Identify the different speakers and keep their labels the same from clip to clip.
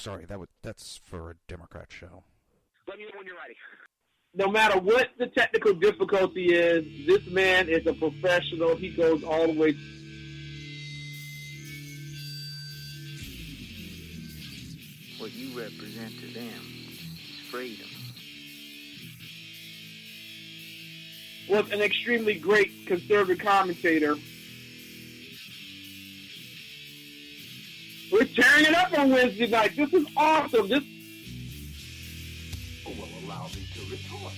Speaker 1: sorry, that's for a Democrat show.
Speaker 2: Let me know when you're ready.
Speaker 3: No matter what the technical difficulty is, this man is a professional. He goes all the way.
Speaker 4: What you represent to them is freedom.
Speaker 3: Was an extremely great conservative commentator. We're tearing it up on Wednesday night. This is awesome. This
Speaker 2: will allow me to retort.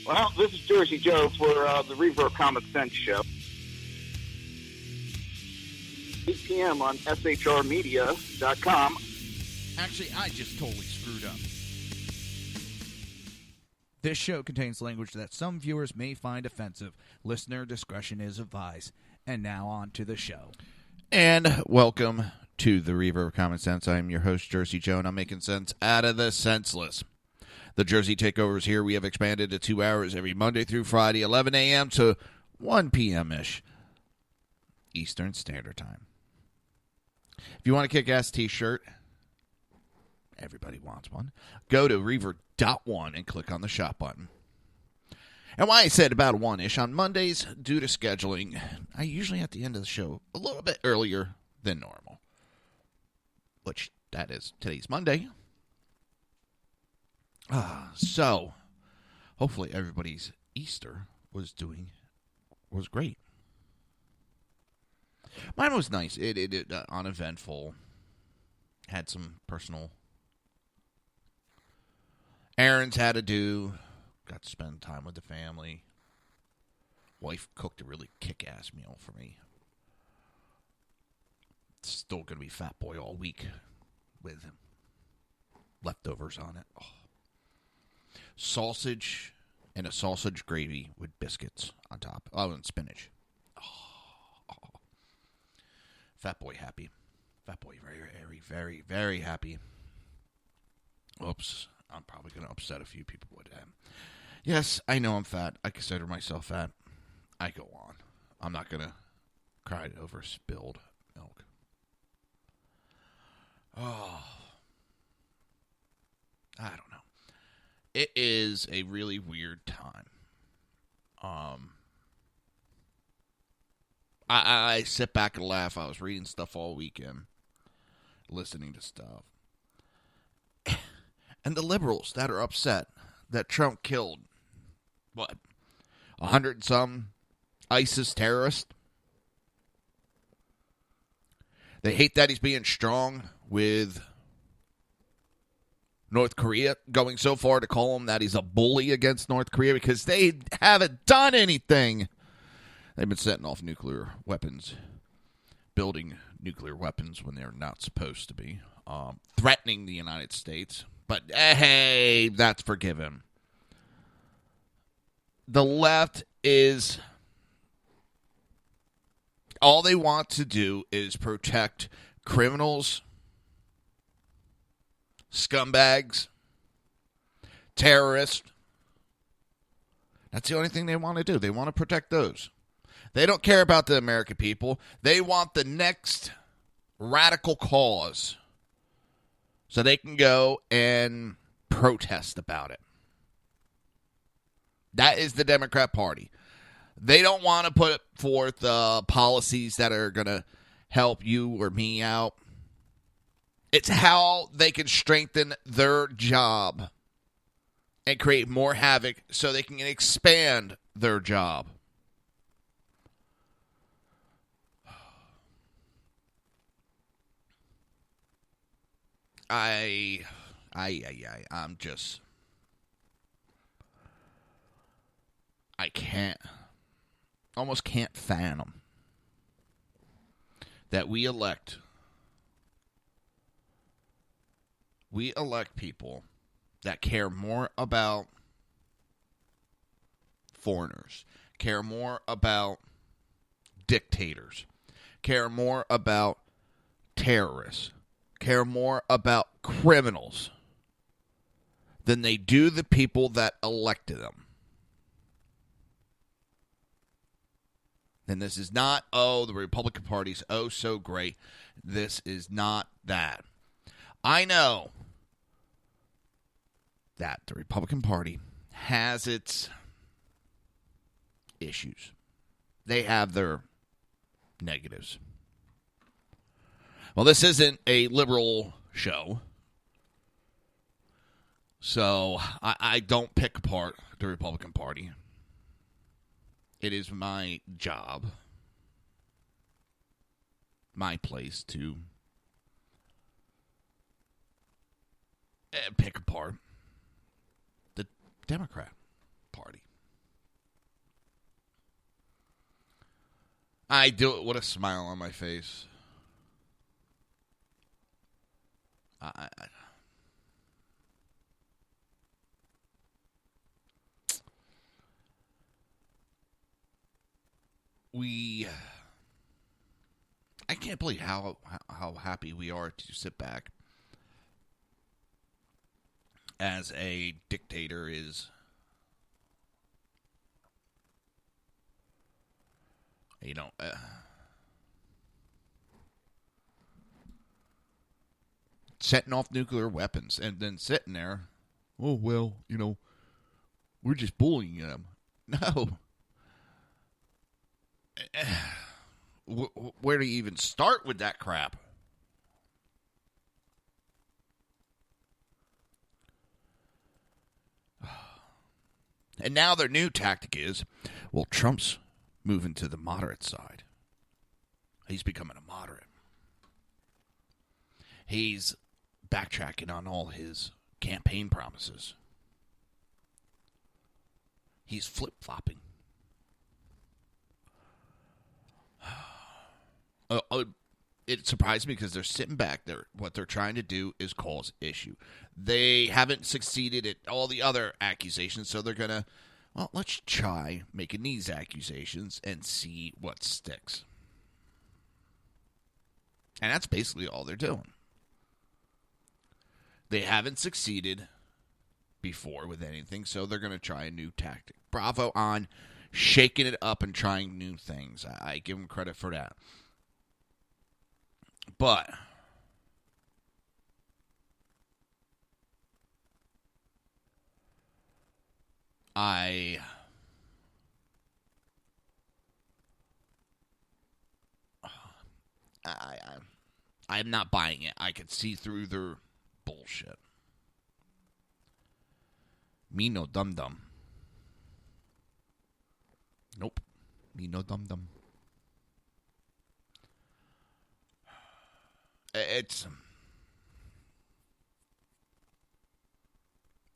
Speaker 2: Well, this is Jersey Joe for the Reaver of Common Sense show. 8 p.m. on shrmedia.com.
Speaker 1: Actually, I just totally screwed up. This show contains language that some viewers may find offensive. Listener discretion is advised. And now on to the show. And welcome to the Reaver of Common Sense. I'm your host, Jersey Joe, and I'm making sense out of the senseless. The Jersey Takeovers here, we have expanded to 2 hours every Monday through Friday, 11 a.m. to 1 p.m.-ish Eastern Standard Time. If you want a kick-ass t-shirt, everybody wants one, go to Reaver.one and click on the shop button. And why I said about 1-ish, on Mondays, due to scheduling, I usually at the end of the show a little bit earlier than normal. Which, that is, today's Monday. So, hopefully everybody's Easter was great. Mine was nice. It uneventful. Had some personal errands had to do. Got to spend time with the family. Wife cooked a really kick-ass meal for me. Still going to be fat boy all week with leftovers on it. Oh. Sausage and a sausage gravy with biscuits on top. Oh, and spinach. Oh. Fat boy happy. Fat boy very, very, very, very happy. Oops. I'm probably going to upset a few people with that. Yes, I know I'm fat. I consider myself fat. I go on. I'm not going to cry over spilled milk. Oh. I don't know. It is a really weird time. I sit back and laugh. I was reading stuff all weekend. Listening to stuff. And the liberals that are upset that Trump killed, 100 and some ISIS terrorists. They hate that he's being strong with North Korea, going so far to call him that he's a bully against North Korea because they haven't done anything. They've been setting off nuclear weapons, building nuclear weapons when they're not supposed to be, threatening the United States. But, hey, that's forgiven. The left is... all they want to do is protect criminals, scumbags, terrorists. That's the only thing they want to do. They want to protect those. They don't care about the American people. They want the next radical cause so they can go and protest about it. That is the Democrat Party. They don't want to put forth policies that are going to help you or me out. It's how they can strengthen their job and create more havoc so they can expand their job. I'm just... I almost can't fathom that we elect people that care more about foreigners, care more about dictators, care more about terrorists, care more about criminals than they do the people that elected them. And this is not, the Republican Party's so great. This is not that. I know that the Republican Party has its issues. They have their negatives. Well, this isn't a liberal show, so I don't pick apart the Republican Party. It is my job, my place to pick apart the Democrat Party. I do it with a smile on my face. I can't believe how happy we are to sit back as a dictator is, setting off nuclear weapons and then sitting there, oh, well, we're just bullying them. No. Where do you even start with that crap? And now their new tactic is, well, Trump's moving to the moderate side. He's becoming a moderate. He's backtracking on all his campaign promises. He's flip-flopping. It surprised me because they're sitting back there. What they're trying to do is cause issue. They haven't succeeded at all the other accusations, so they're going to, well, let's try making these accusations and see what sticks. And that's basically all they're doing. They haven't succeeded before with anything, so they're going to try a new tactic. Bravo on shaking it up and trying new things. I give them credit for that. But I'm not buying it. I can see through their bullshit. Me no dum-dum. Nope. Me no dum-dum. It's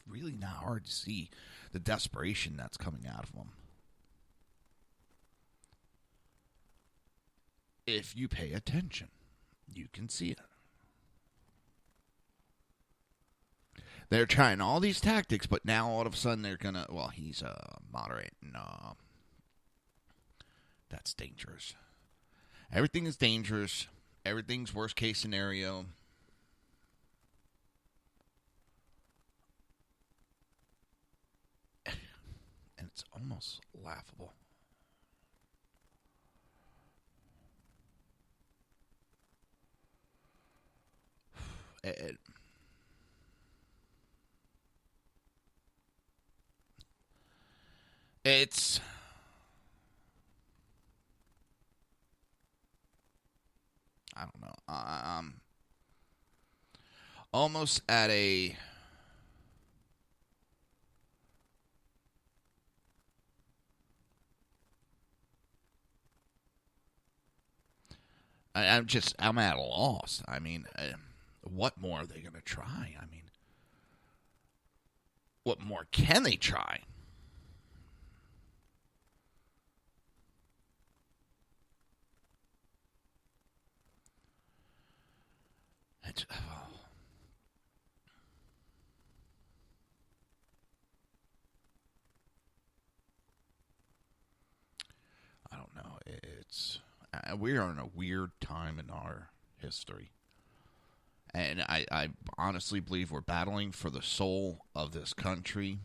Speaker 1: really not hard to see the desperation that's coming out of them. If you pay attention, you can see it. They're trying all these tactics, but now all of a sudden they're going to, well, he's moderate. No. That's dangerous. Everything is dangerous. Everything's worst case scenario. And it's almost laughable. It's I don't know. Almost at a I'm at a loss. I mean, what more are they going to try? I mean, what more can they try? I don't know. We are in a weird time in our history. And I honestly believe we're battling for the soul of this country.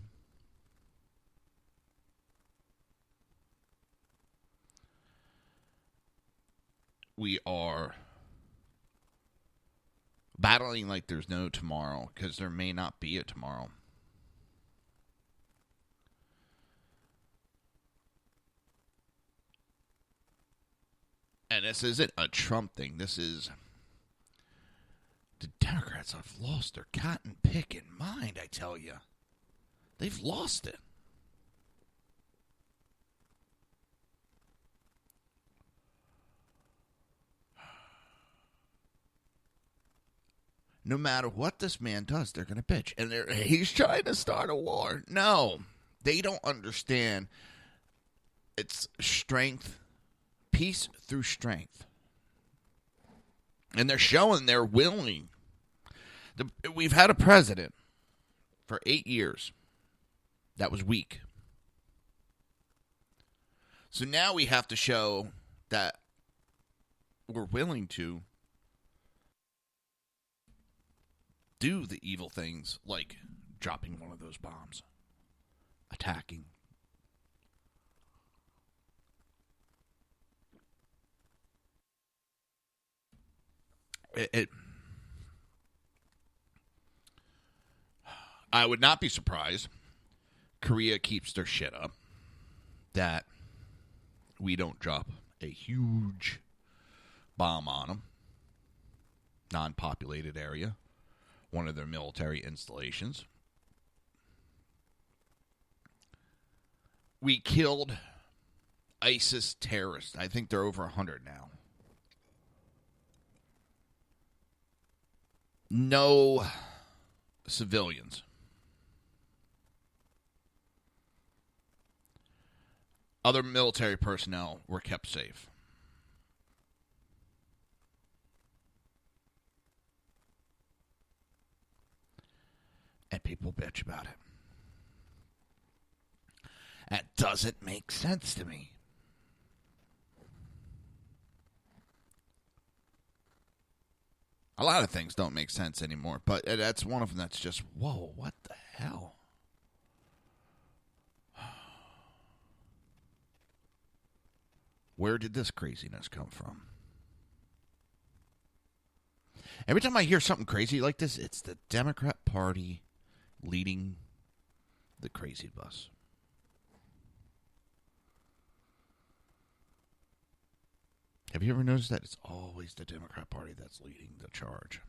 Speaker 1: We are Battling like there's no tomorrow, because there may not be a tomorrow. And this isn't a Trump thing. This is... The Democrats have lost their cotton picking mind, I tell you. They've lost it. No matter what this man does, they're going to bitch. And he's trying to start a war. No, they don't understand. It's strength, peace through strength. And they're showing they're willing. We've had a president for 8 years that was weak. So now we have to show that we're willing to do the evil things like dropping one of those bombs, attacking. I would not be surprised. Korea keeps their shit up. That we don't drop a huge bomb on them. Non-populated area. One of their military installations. We killed ISIS terrorists. I think they're over 100 now. No civilians. Other military personnel were kept safe. And people bitch about it. That doesn't make sense to me. A lot of things don't make sense anymore, but that's one of them that's just, whoa, what the hell? Where did this craziness come from? Every time I hear something crazy like this, it's the Democrat Party leading the crazy bus. Have you ever noticed that? It's always the Democrat Party that's leading the charge.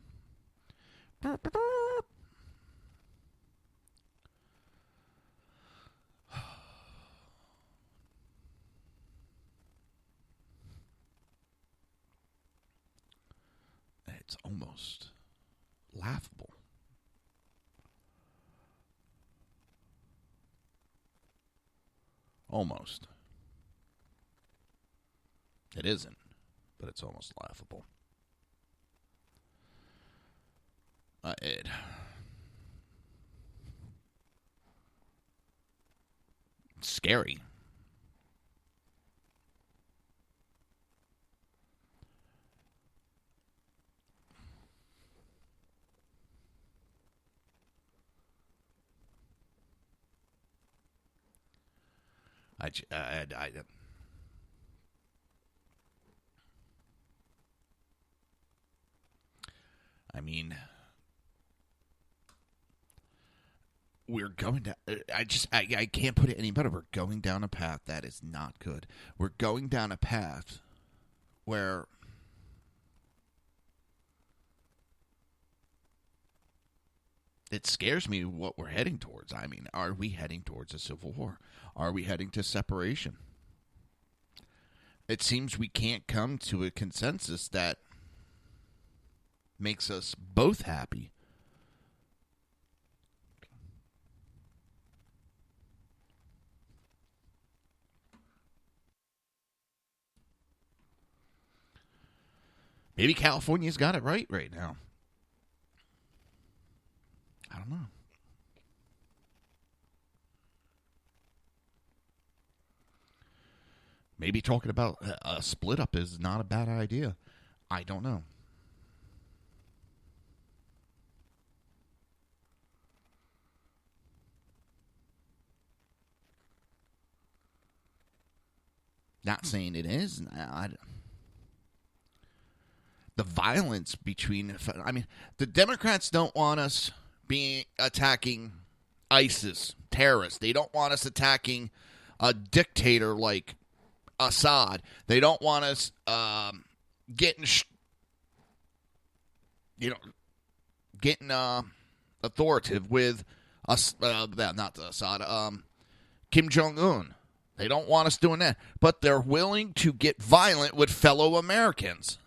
Speaker 1: It's almost laughable. Almost. It isn't, but it's almost laughable. It's scary. I mean, we're going down. I can't put it any better. We're going down a path that is not good. We're going down a path where it scares me what we're heading towards. I mean, are we heading towards a civil war? Are we heading to separation? It seems we can't come to a consensus that makes us both happy. Maybe California's got it right now. I don't know. Maybe talking about a split up is not a bad idea. I don't know. Not saying it is. the violence between, I mean, the Democrats don't want us attacking ISIS, terrorists. They don't want us attacking a dictator like Assad. They don't want us getting authoritative with us, not Assad, Kim Jong-un. They don't want us doing that. But they're willing to get violent with fellow Americans.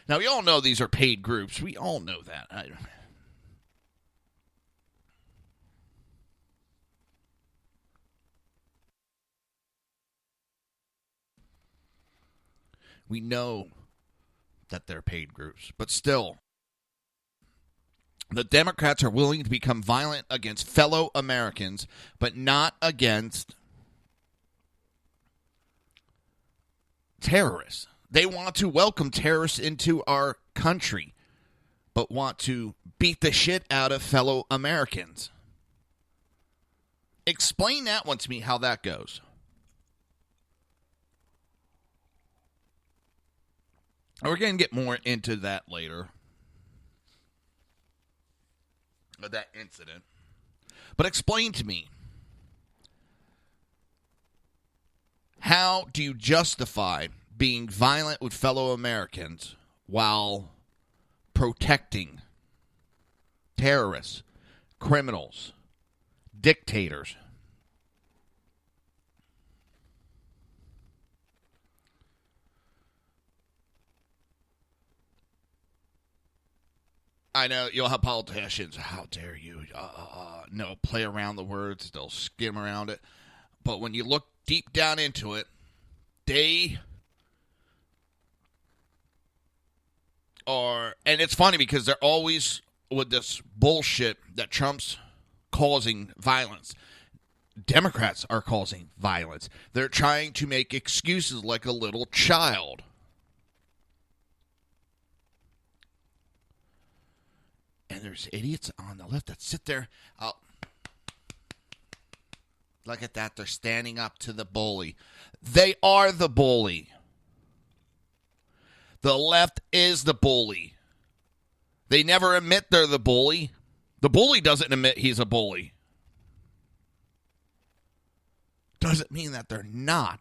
Speaker 1: Now, we all know these are paid groups. We all know that. We know that they're paid groups. But still, the Democrats are willing to become violent against fellow Americans, but not against terrorists. They want to welcome terrorists into our country, but want to beat the shit out of fellow Americans. Explain that one to me, how that goes. We're going to get more into that later. Of that incident. But explain to me, how do you justify being violent with fellow Americans while protecting terrorists, criminals, dictators? I know you'll have politicians, how dare you, no, play around the words, they'll skim around it. But when you look deep down into it, they are, and it's funny because they're always with this bullshit that Trump's causing violence. Democrats are causing violence. They're trying to make excuses like a little child. And there's idiots on the left that sit there. Oh, look at that. They're standing up to the bully. They are the bully. The left is the bully. They never admit they're the bully. The bully doesn't admit he's a bully. Doesn't mean that they're not.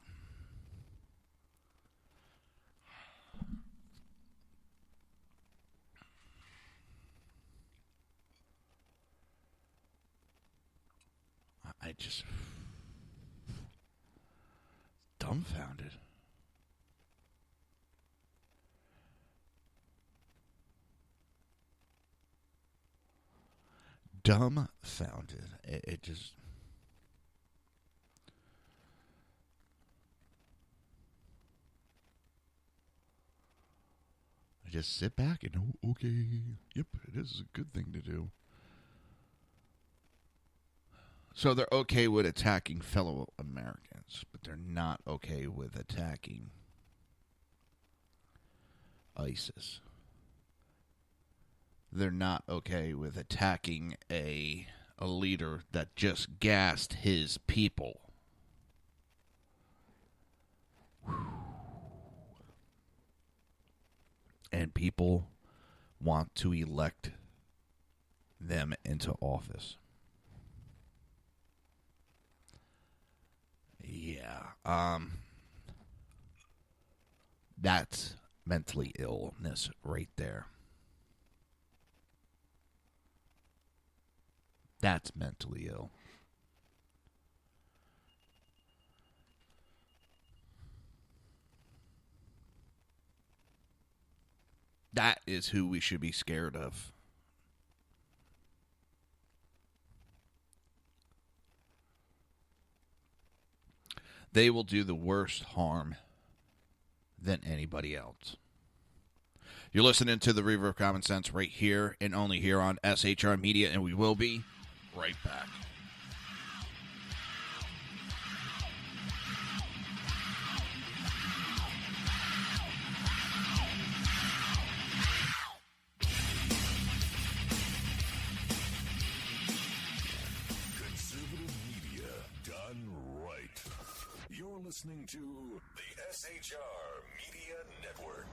Speaker 1: I just dumbfounded. Dumbfounded. It just. I just sit back and, oh, okay, yep, it is a good thing to do. So they're okay with attacking fellow Americans, but they're not okay with attacking ISIS. They're not okay with attacking a leader that just gassed his people. And people want to elect them into office. Yeah, that's mentally illness right there. That's mentally ill. That is who we should be scared of. They will do the worst harm than anybody else. You're listening to the Reaver of Common Sense right here and only here on SHR Media, and we will be right back.
Speaker 5: Conservative media done right. You're listening to the SHR Media Network.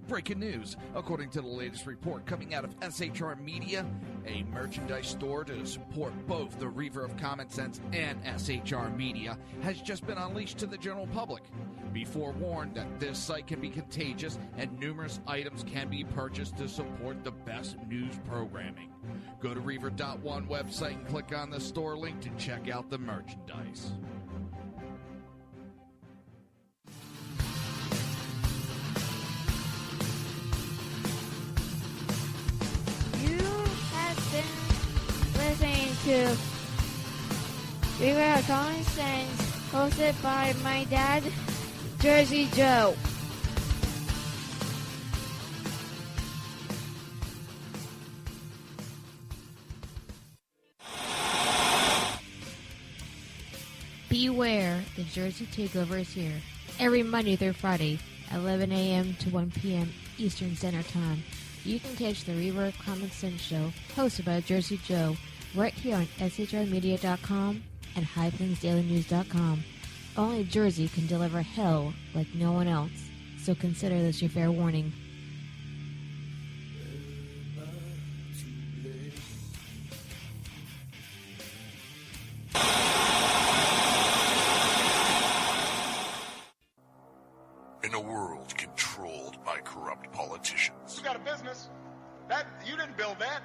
Speaker 1: Breaking news. According to the latest report coming out of SHR Media, a merchandise store to support both the Reaver of Common Sense and SHR Media has just been unleashed to the general public. Be forewarned that this site can be contagious and numerous items can be purchased to support the best news programming. Go to Reaver.one website and click on the store link to check out the merchandise.
Speaker 6: Listening to Reaver of Common Sense, hosted by my dad, Jersey Joe. Beware, the Jersey Takeover is here. Every Monday through Friday, 11 a.m. to 1 p.m. Eastern Standard Time. You can catch the Reaver of Common Sense show, hosted by Jersey Joe, right here on shrmedia.com and highplainsdailynews.com. Only Jersey can deliver hell like no one else, so consider this your fair warning.
Speaker 5: In a world controlled by corrupt politicians,
Speaker 7: You got a business. That you didn't build that.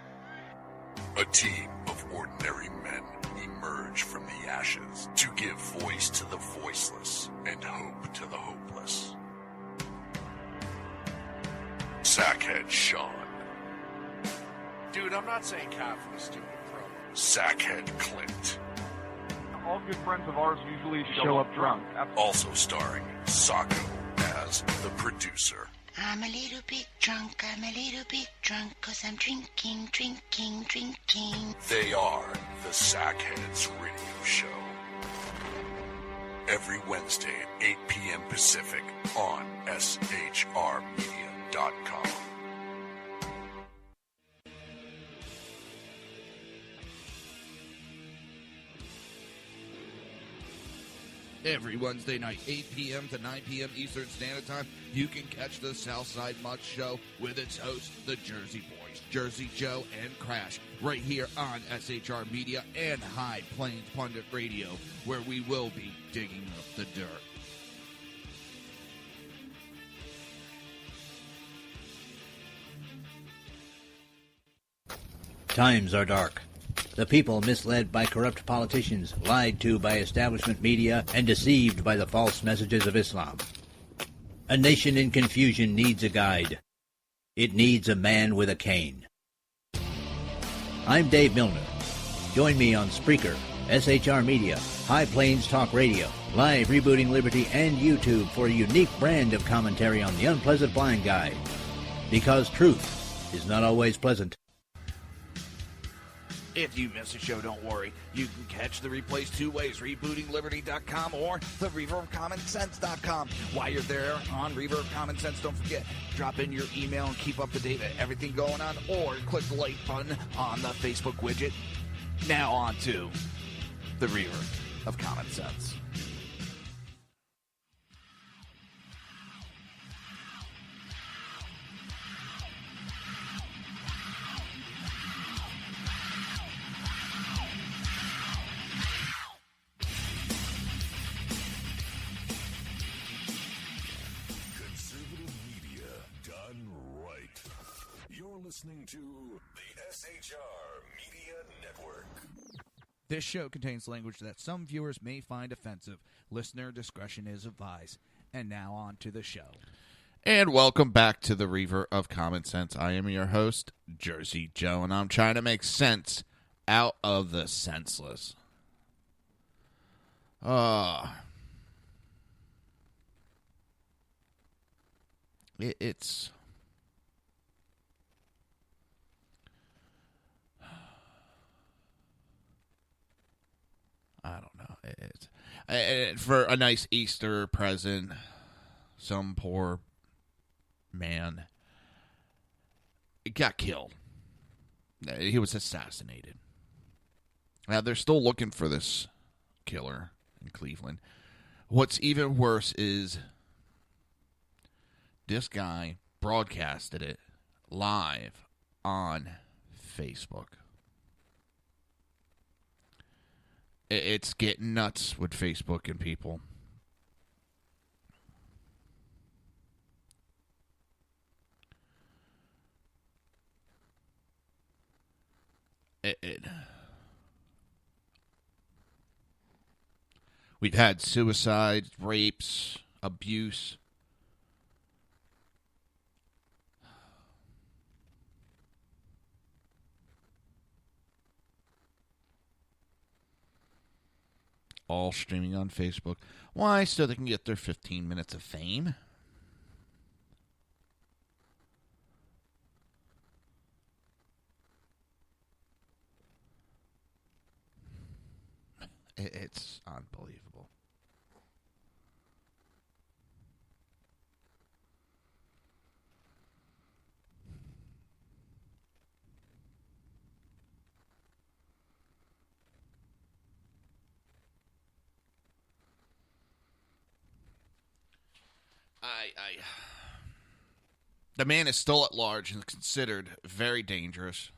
Speaker 5: a team of ordinary men emerge from the ashes to give voice to the voiceless and hope to the hopeless. Sackhead Sean.
Speaker 8: Dude, I'm not saying cow for the stupid promo.
Speaker 5: Sackhead Clint.
Speaker 9: All good friends of ours usually show up drunk.
Speaker 5: Also starring Sacco as the producer.
Speaker 10: I'm a little bit drunk, 'cause I'm drinking.
Speaker 5: They are the Sackheads Radio Show. Every Wednesday at 8 p.m. Pacific on shrmedia.com.
Speaker 1: Every Wednesday night, 8 p.m. to 9 p.m. Eastern Standard Time, you can catch the Southside Mutt Show with its hosts, the Jersey Boys, Jersey Joe and Crash, right here on SHR Media and High Plains Pundit Radio, where we will be digging up the dirt.
Speaker 11: Times are dark. The people misled by corrupt politicians, lied to by establishment media, and deceived by the false messages of Islam. A nation in confusion needs a guide. It needs a man with a cane. I'm Dave Milner. Join me on Spreaker, SHR Media, High Plains Talk Radio, Live Rebooting Liberty, and YouTube for a unique brand of commentary on the unpleasant blind guide. Because truth is not always pleasant.
Speaker 1: If you miss a show, don't worry. You can catch the replays two ways, rebootingliberty.com or the reaverofcommonsense.com. While you're there on Reaver of Common Sense, don't forget, drop in your email and keep up to date with everything going on, or click the like button on the Facebook widget. Now on to the Reaver of Common Sense.
Speaker 5: Listening to the SHR Media Network.
Speaker 1: This show contains language that some viewers may find offensive. Listener discretion is advised. And now on to the show. And welcome back to the Reaver of Common Sense. I am your host, Jersey Joe, and I'm trying to make sense out of the senseless. It's... I don't know. It's for a nice Easter present, some poor man got killed. He was assassinated. Now, they're still looking for this killer. in Cleveland. What's even worse is this guy broadcasted it live on Facebook. It's getting nuts with Facebook and people. We've had suicides, rapes, abuse. All streaming on Facebook. Why? So they can get their 15 minutes of fame. It's unbelievable. The man is still at large and considered very dangerous.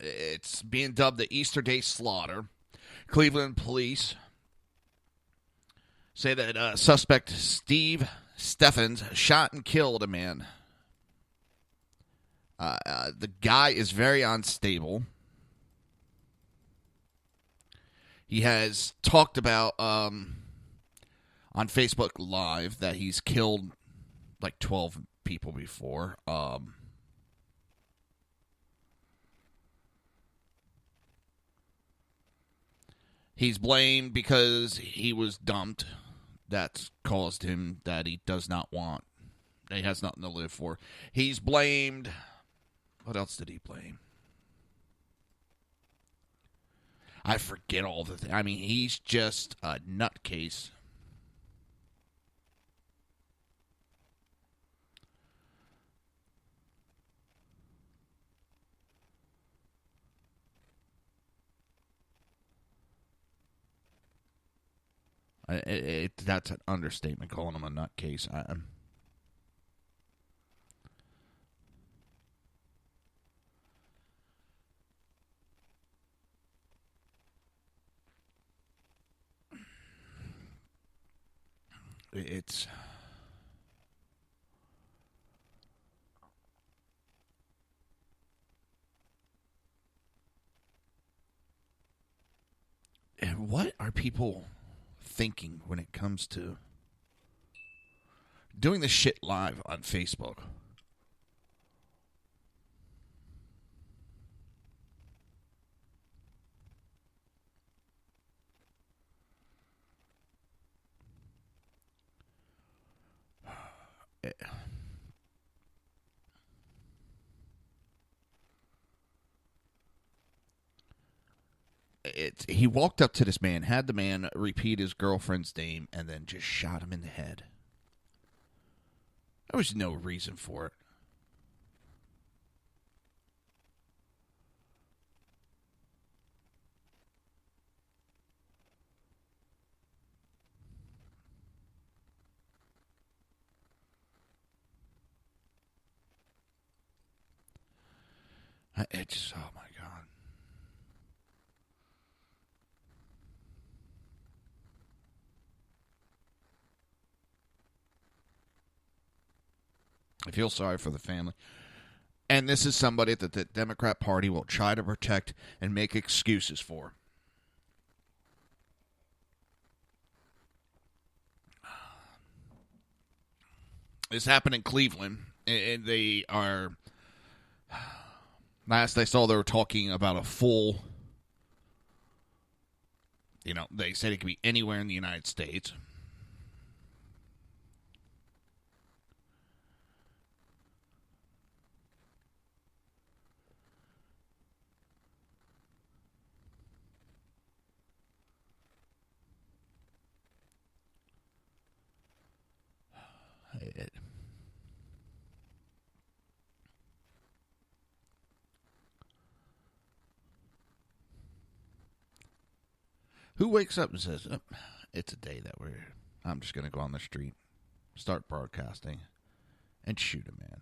Speaker 1: It's being dubbed the Easter Day Slaughter. Cleveland police say that suspect Steve Steffens shot and killed a man. The guy is very unstable. He has talked about on Facebook Live that he's killed like 12 people before. He's blamed because he was dumped. That's caused him that he does not want. He has nothing to live for. He's blamed. What else did he blame? I forget all the things. I mean, he's just a nutcase. That's an understatement, calling him a nutcase. It's and what are people thinking when it comes to doing this shit live on Facebook? He walked up to this man, had the man repeat his girlfriend's name, and then just shot him in the head. There was no reason for it. It's, oh my God. I feel sorry for the family. And this is somebody that the Democrat Party will try to protect and make excuses for. This happened in Cleveland, and they are... Last I saw, they were talking about a full... they said it could be anywhere in the United States. Who wakes up and says, oh, it's a day that I'm just going to go on the street, start broadcasting, and shoot a man?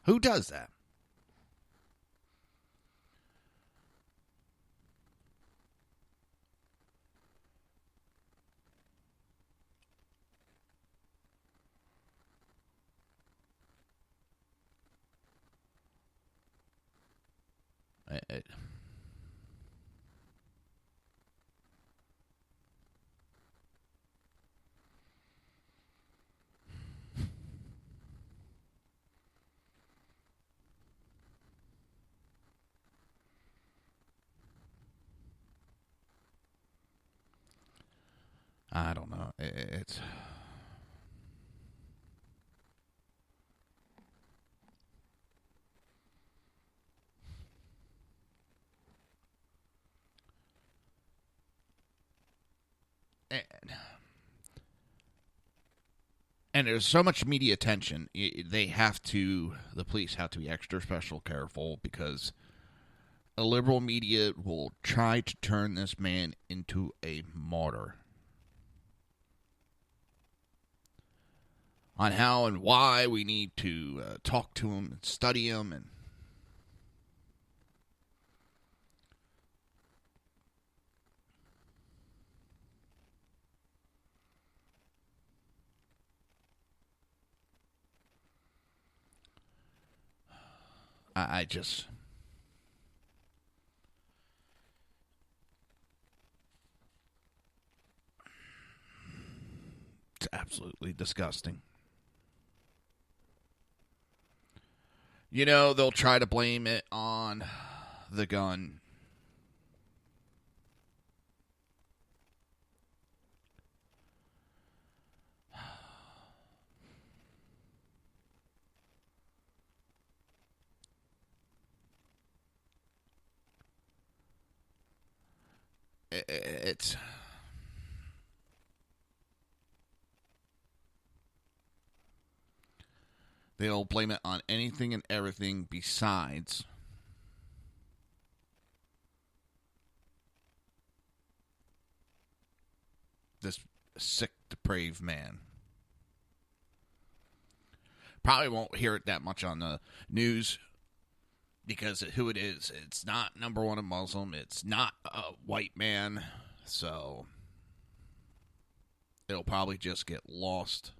Speaker 1: Who does that? I don't know. It's... And there's so much media attention. The police have to be extra special careful because a liberal media will try to turn this man into a martyr. On how and why we need to talk to him and study him and I just... It's absolutely disgusting. You know, they'll try to blame it on the gun. It's... They'll blame it on anything and everything besides this sick, depraved man. Probably won't hear it that much on the news because of who it is. It's not, number one, a Muslim. It's not a white man. So it'll probably just get lost.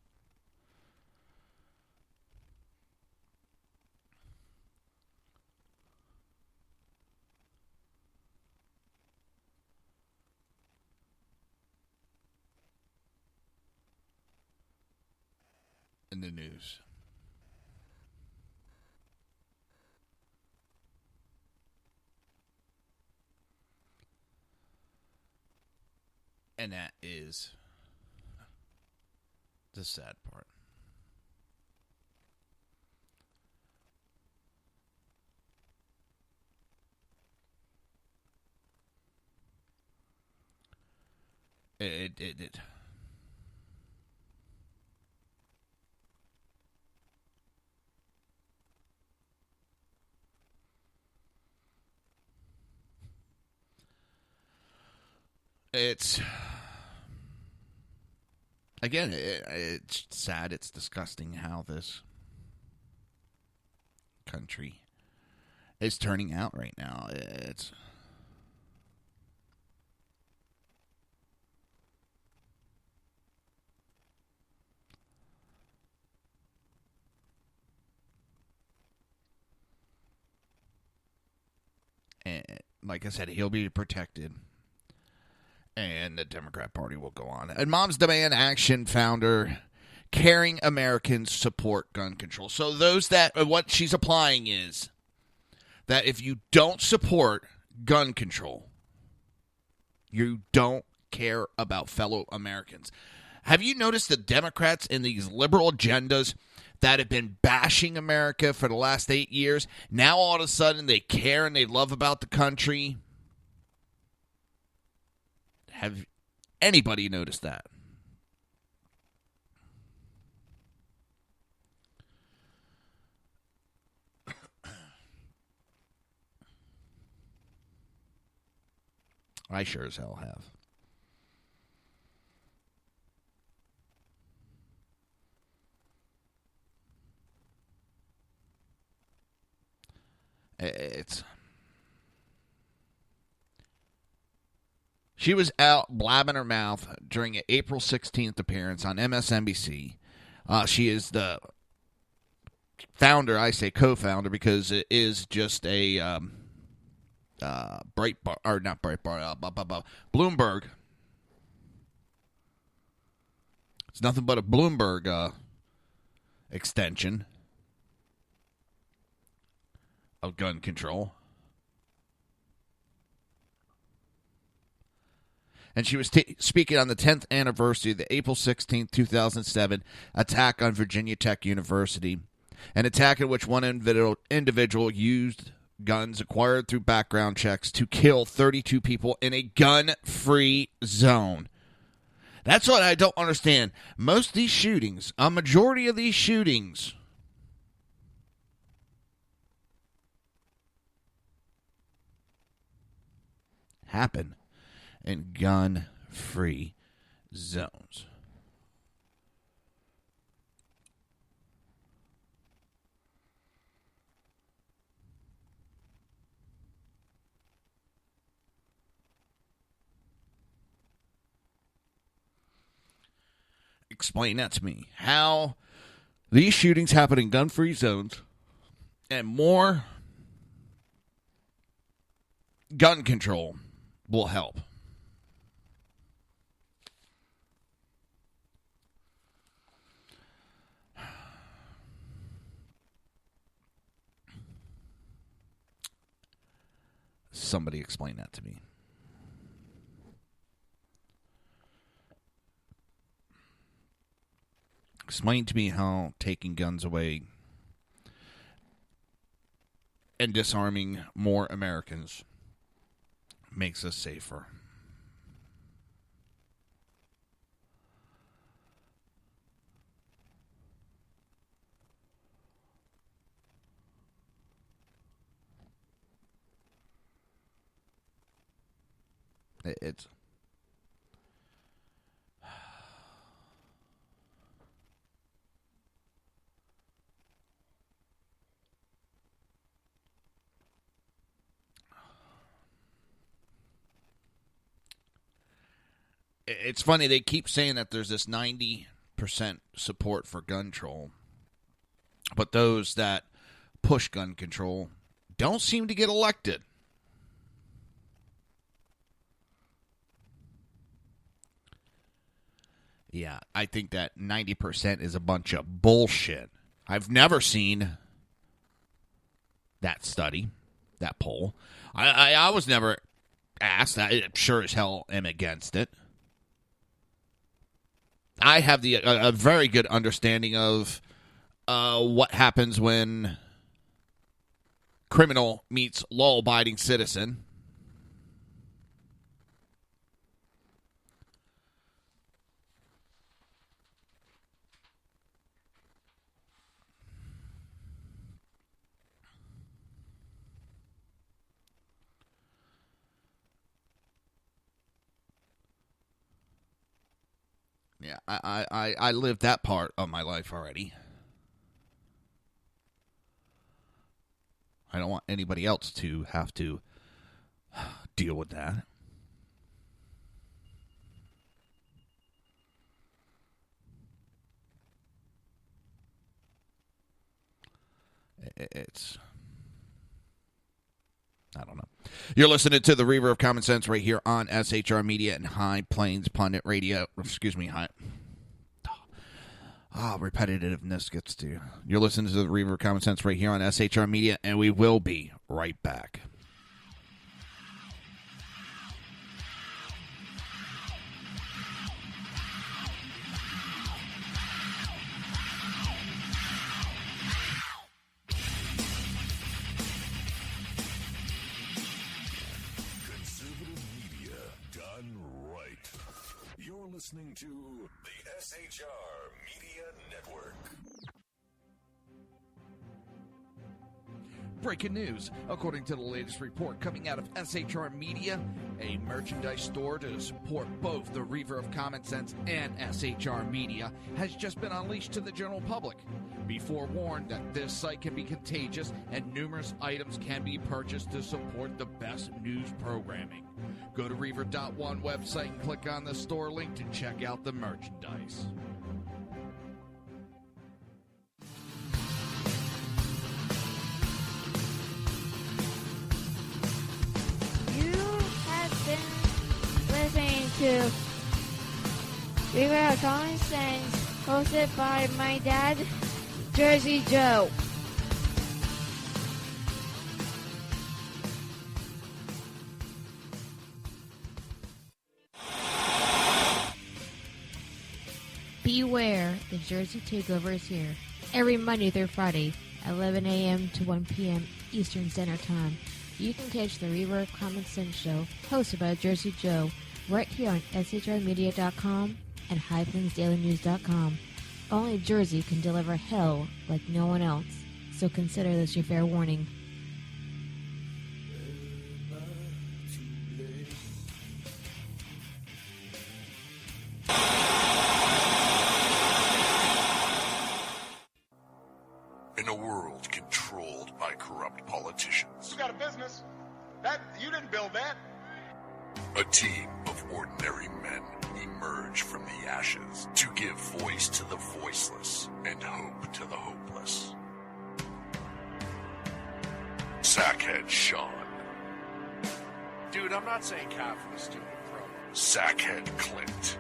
Speaker 1: In the news. And that is the sad part. It It's, again, it's sad, it's disgusting how this country is turning out right now. It's... And like I said, he'll be protected. And the Democrat Party will go on. And Moms Demand Action founder, caring Americans support gun control. So those that, what she's applying is that if you don't support gun control, you don't care about fellow Americans. Have you noticed the Democrats in these liberal agendas that have been bashing America for the last 8 years, now all of a sudden they care and they love about the country? Have anybody noticed that? I sure as hell have. She was out blabbing her mouth during an April 16th appearance on MSNBC. She is the founder, I say co-founder, because it is just a Breitbart, or not Breitbart, Bloomberg. It's nothing but a Bloomberg extension of gun control. And she was speaking on the 10th anniversary of the April 16th, 2007 attack on Virginia Tech University, an attack in which one individual used guns acquired through background checks to kill 32 people in a gun-free zone. That's what I don't understand. Most of these shootings, a majority of these shootings, happen in gun-free zones. Explain that to me. How these shootings happen in gun-free zones and more gun control will help. Somebody explain that to me. Explain to me how taking guns away and disarming more Americans makes us safer. It's funny, they keep saying that there's this 90% support for gun control, but those that push gun control don't seem to get elected. Yeah, I think that 90% is a bunch of bullshit. I've never seen that study, that poll. I was never asked. I sure as hell am against it. I have a very good understanding of what happens when criminal meets law-abiding citizen. Yeah, I lived that part of my life already. I don't want anybody else to have to deal with that. It's... I don't know. You're listening to the Reaver of Common Sense right here on SHR Media and High Plains Pundit Radio. Excuse me, repetitiveness gets to you. You're listening to the Reaver of Common Sense right here on SHR Media, and we will be right back.
Speaker 5: Listening to the SHR Media Network.
Speaker 1: Breaking news. According to the latest report coming out of SHR Media, a merchandise store to support both the Reaver of Common Sense and SHR Media has just been unleashed to the general public. Be forewarned that this site can be contagious and numerous items can be purchased to support the best news programming. Go to Reaver.one website and click on the store link to check out the merchandise.
Speaker 6: Listening to Reaver of Common Sense, hosted by my dad, Jersey Joe. Beware, the Jersey Takeover is here. Every Monday through Friday, 11 a.m. to 1 p.m. Eastern Standard Time. You can catch the Reaver of Common Sense show, hosted by Jersey Joe, right here on shrmedia.com and highplainsdailynews.com. Only Jersey can deliver hell like no one else, so consider this your fair warning.
Speaker 5: In a world controlled by corrupt politicians,
Speaker 7: You got a business. That you didn't build that.
Speaker 5: a team of ordinary men emerge from the ashes to give voice to the voiceless and hope to the hopeless. Sackhead Sean,
Speaker 8: Dude, I'm not saying cop for the stupid promo.
Speaker 5: Sackhead Clint,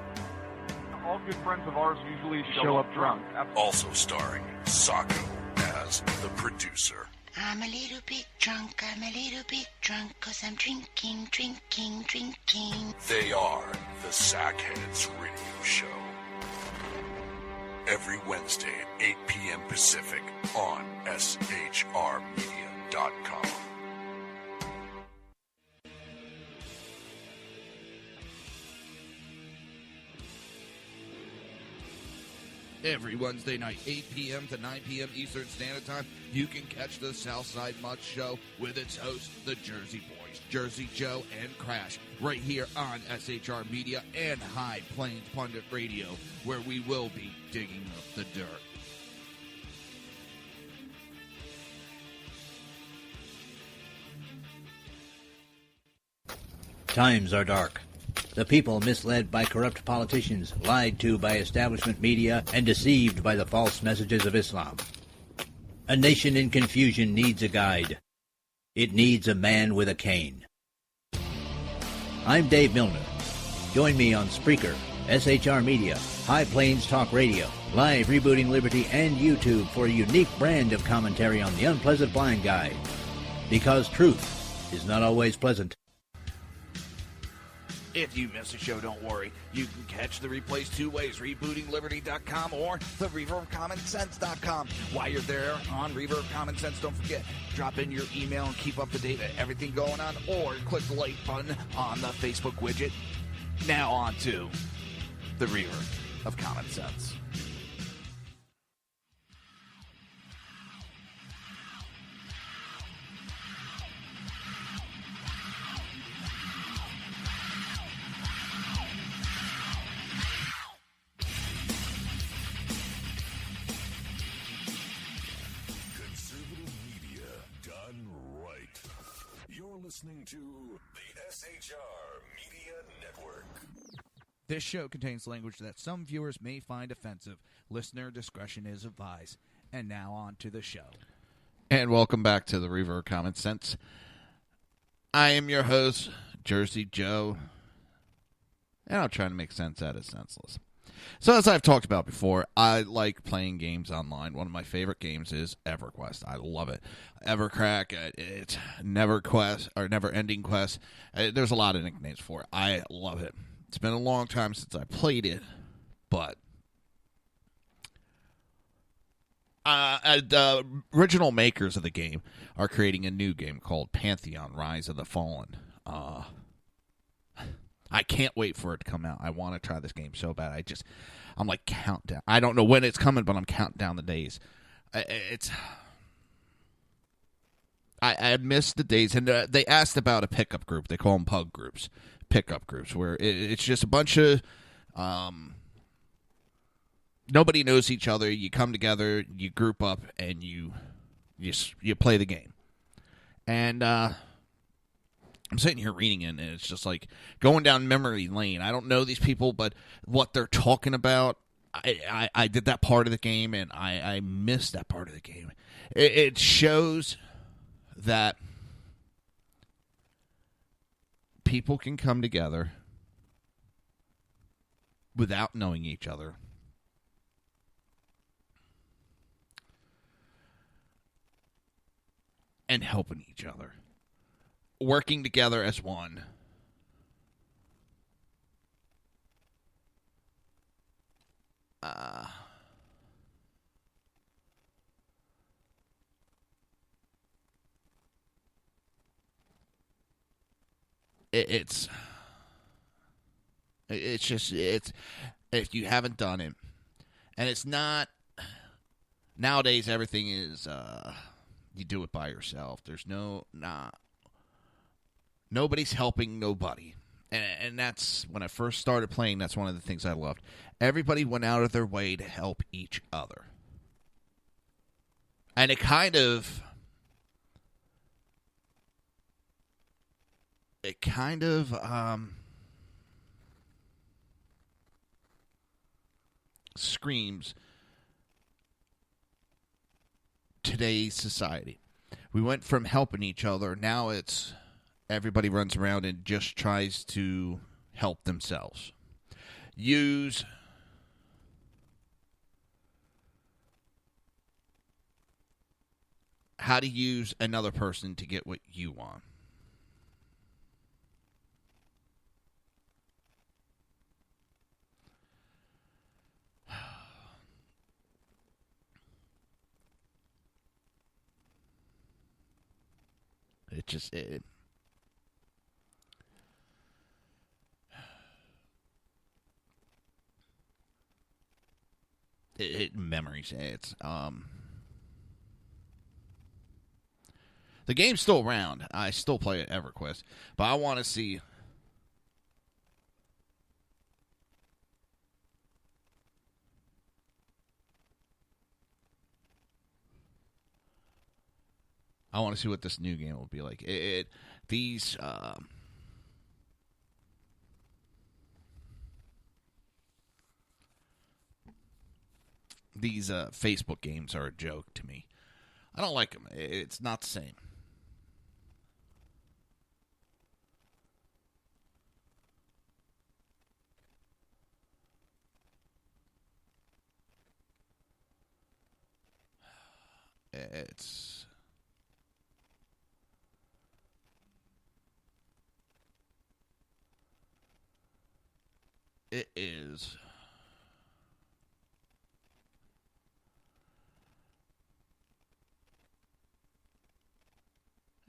Speaker 9: All good friends of ours usually show up drunk.
Speaker 5: also starring Sacco as the producer.
Speaker 10: I'm a little bit drunk, I'm a little bit drunk, 'cause I'm drinking, drinking, drinking.
Speaker 5: They are the Sackheads Radio Show. Every Wednesday at 8 p.m. Pacific on shrmedia.com.
Speaker 1: Every Wednesday night, 8 p.m. to 9 p.m. Eastern Standard Time, you can catch the Southside Mutt Show with its hosts, the Jersey Boys, Jersey Joe and Crash, right here on SHR Media and High Plains Pundit Radio, where we will be digging up the dirt.
Speaker 11: Times are dark. The people misled by corrupt politicians, lied to by establishment media, and deceived by the false messages of Islam. A nation in confusion needs a guide. It needs a man with a cane. I'm Dave Milner. Join me on Spreaker, SHR Media, High Plains Talk Radio, Live Rebooting Liberty, and YouTube for a unique brand of commentary on the unpleasant blind guide. Because truth is not always pleasant.
Speaker 1: If you miss a show, don't worry. You can catch the replays two ways, rebootingliberty.com or the reaverofcommonsense.com. While you're there on Reaver of Common Sense, don't forget, drop in your email and keep up to date with everything going on, or click the like button on the Facebook widget. Now on to the Reaver of Common Sense.
Speaker 5: Listening to the SHR Media Network.
Speaker 1: This show contains language that some viewers may find offensive. Listener discretion is advised. And now on to the show. And welcome back to the Reaver of Common Sense. I am your host, Jersey Joe. And I'm trying to make sense out of senseless. So as I've talked about before, I like playing games online. One of my favorite games is EverQuest. I love it. Evercrack, it's NeverQuest, or Never Ending Quest. There's a lot of nicknames for it. I love it. It's been a long time since I played it, but the original makers of the game are creating a new game called Pantheon: Rise of the Fallen. I can't wait for it to come out. I want to try this game so bad. I'm like countdown. I don't know when it's coming, but I'm counting down the days. I missed the days, and they asked about a pickup group. They call them pug groups, pickup groups, where it's just a bunch of nobody knows each other. You come together, you group up, and you play the game. And I'm sitting here reading it, and it's just like going down memory lane. I don't know these people, but what they're talking about, I did that part of the game, and I missed that part of the game. It shows that people can come together without knowing each other. And helping each other. Working together as one. It's if you haven't done it, and it's not nowadays. Everything is you do it by yourself. There's nobody's helping nobody, and that's when I first started playing. That's one of the things I loved. Everybody went out of their way to help each other, and it kind of screams today's society. We went from helping each other, now it's everybody runs around and just tries to help themselves. Use how to use another person to get what you want. Memories. The game's still around. I still play it EverQuest, but I want to see what this new game will be like. These Facebook games are a joke to me. I don't like them. It's not the same. It is.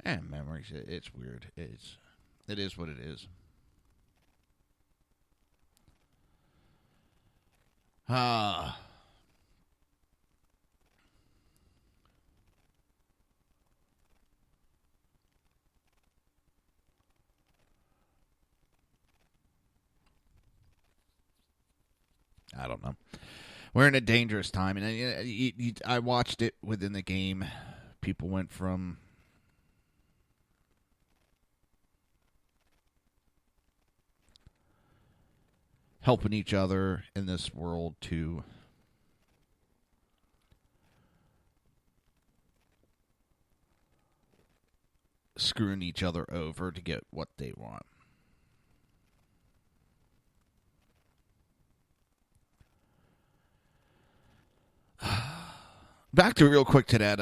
Speaker 1: And memories, it's weird. It is what it is. I don't know. We're in a dangerous time, and I watched it within the game. People went from helping each other in this world to screwing each other over to get what they want. Back to real quick to that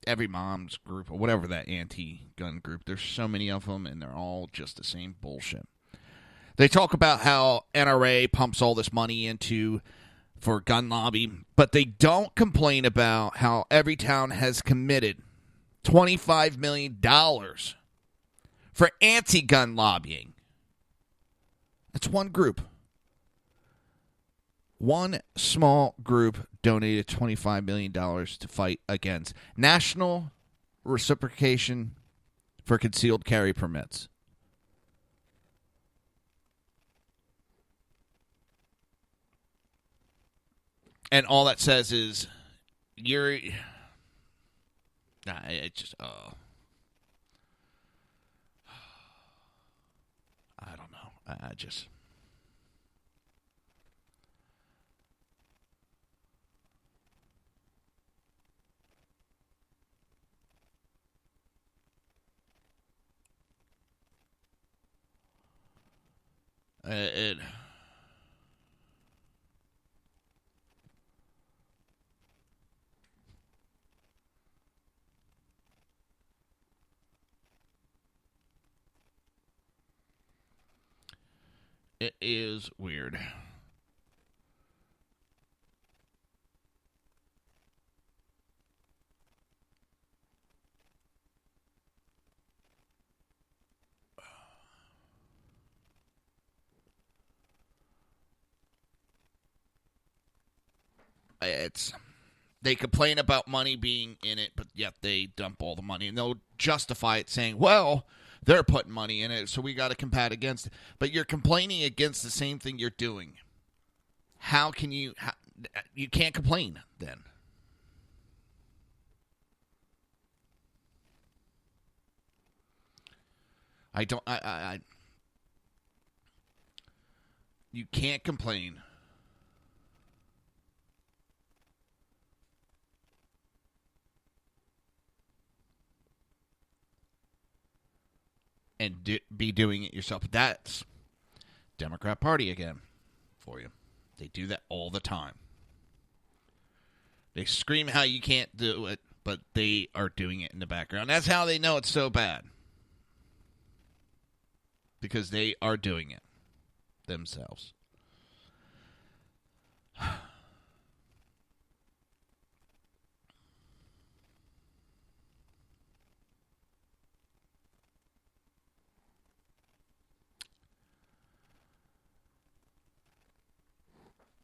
Speaker 1: Every Mom's group or whatever, that anti-gun group. There's so many of them, and they're all just the same bullshit. They talk about how NRA pumps all this money for gun lobby, but they don't complain about how every town has committed $25 million for anti-gun lobbying. That's one group. One small group donated $25 million to fight against national reciprocation for concealed carry permits. And all that says is you're... It just... I don't know. I just... It is weird. They complain about money being in it, but yet they dump all the money. And they'll justify it saying, well, they're putting money in it, so we got to combat against it. But you're complaining against the same thing you're doing. How can you... you can't complain then. You can't complain. And be doing it yourself. That's Democrat Party again for you. They do that all the time. They scream how you can't do it, but they are doing it in the background. That's how they know it's so bad. Because they are doing it themselves.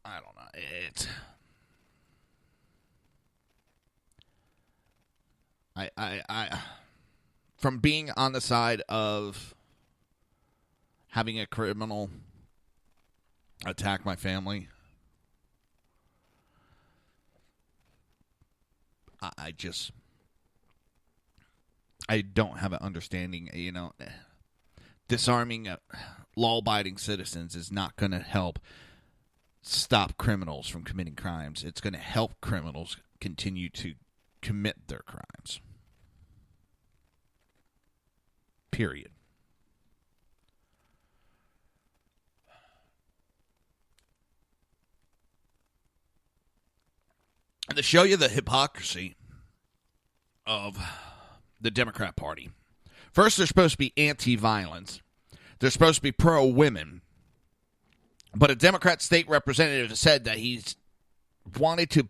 Speaker 1: I don't know. From being on the side of having a criminal attack my family, I don't have an understanding, disarming law-abiding citizens is not going to help stop criminals from committing crimes. It's going to help criminals continue to commit their crimes. Period. And to show you the hypocrisy of the Democrat Party, first they're supposed to be anti-violence. They're supposed to be pro-women. But a Democrat state representative said that he's wanted to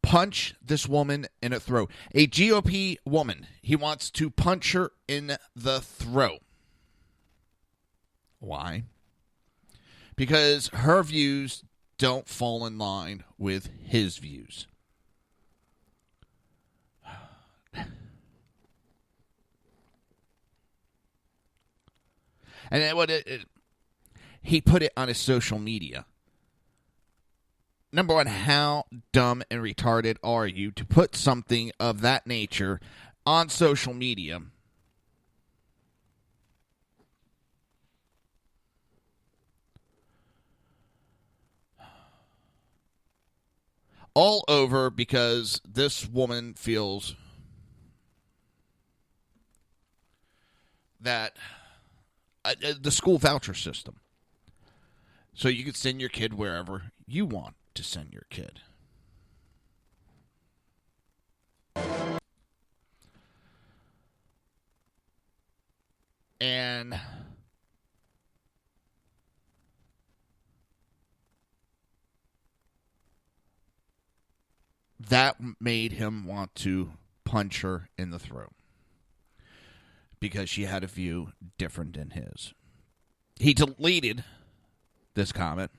Speaker 1: punch this woman in the throat. A GOP woman. He wants to punch her in the throat. Why? Because her views don't fall in line with his views. And then he put it on his social media. Number one, how dumb and retarded are you to put something of that nature on social media? All over because this woman feels that the school voucher system. So you can send your kid wherever you want to send your kid. And that made him want to punch her in the throat because she had a view different than his. He deleted this comment.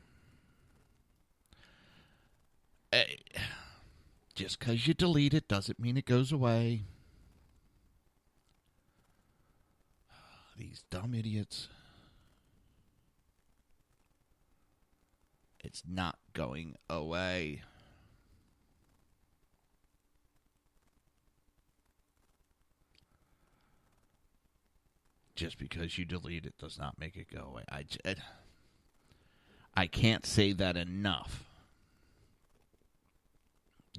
Speaker 1: Just because you delete it doesn't mean it goes away. These dumb idiots. It's not going away. Just because you delete it does not make it go away. I can't say that enough.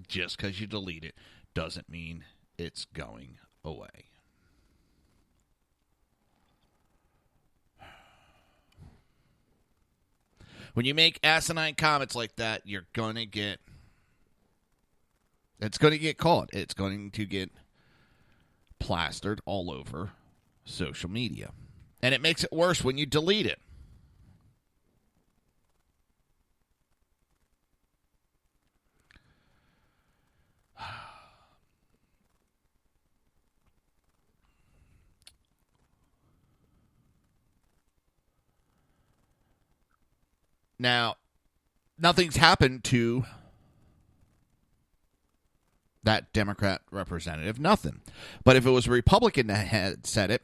Speaker 1: Just because you delete it doesn't mean it's going away. When you make asinine comments like that, you're going to get... It's going to get caught. It's going to get plastered all over social media. And it makes it worse when you delete it. Now, nothing's happened to that Democrat representative. Nothing. But if it was a Republican that had said it,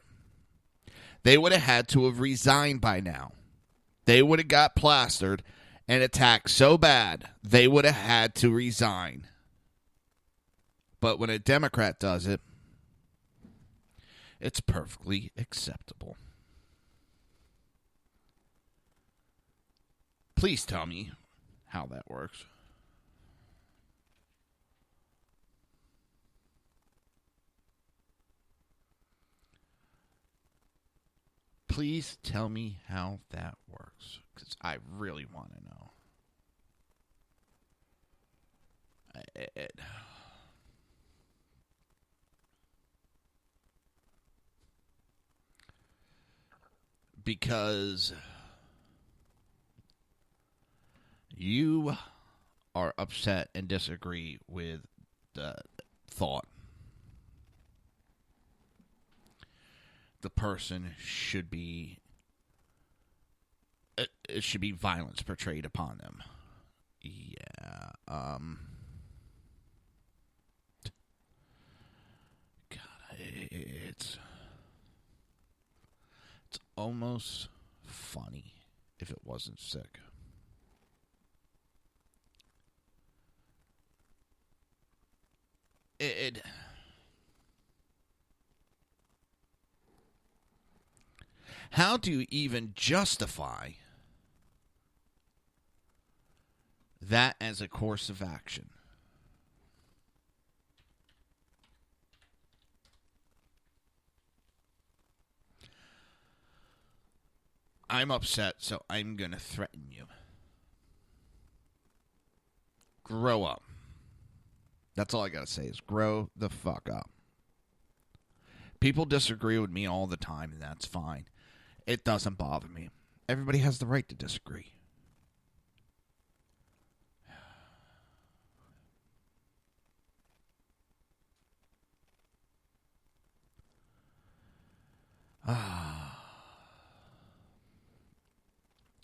Speaker 1: they would have had to have resigned by now. They would have got plastered and attacked so bad, they would have had to resign. But when a Democrat does it, it's perfectly acceptable. Please tell me how that works. Please tell me how that works, because I really want to know. Because you are upset and disagree with the thought. The person should be... It should be violence portrayed upon them. Yeah. God, it's almost funny if it wasn't sick. How do you even justify that as a course of action? I'm upset, so I'm going to threaten you. Grow up. That's all I got to say is grow the fuck up. People disagree with me all the time, and that's fine. It doesn't bother me. Everybody has the right to disagree.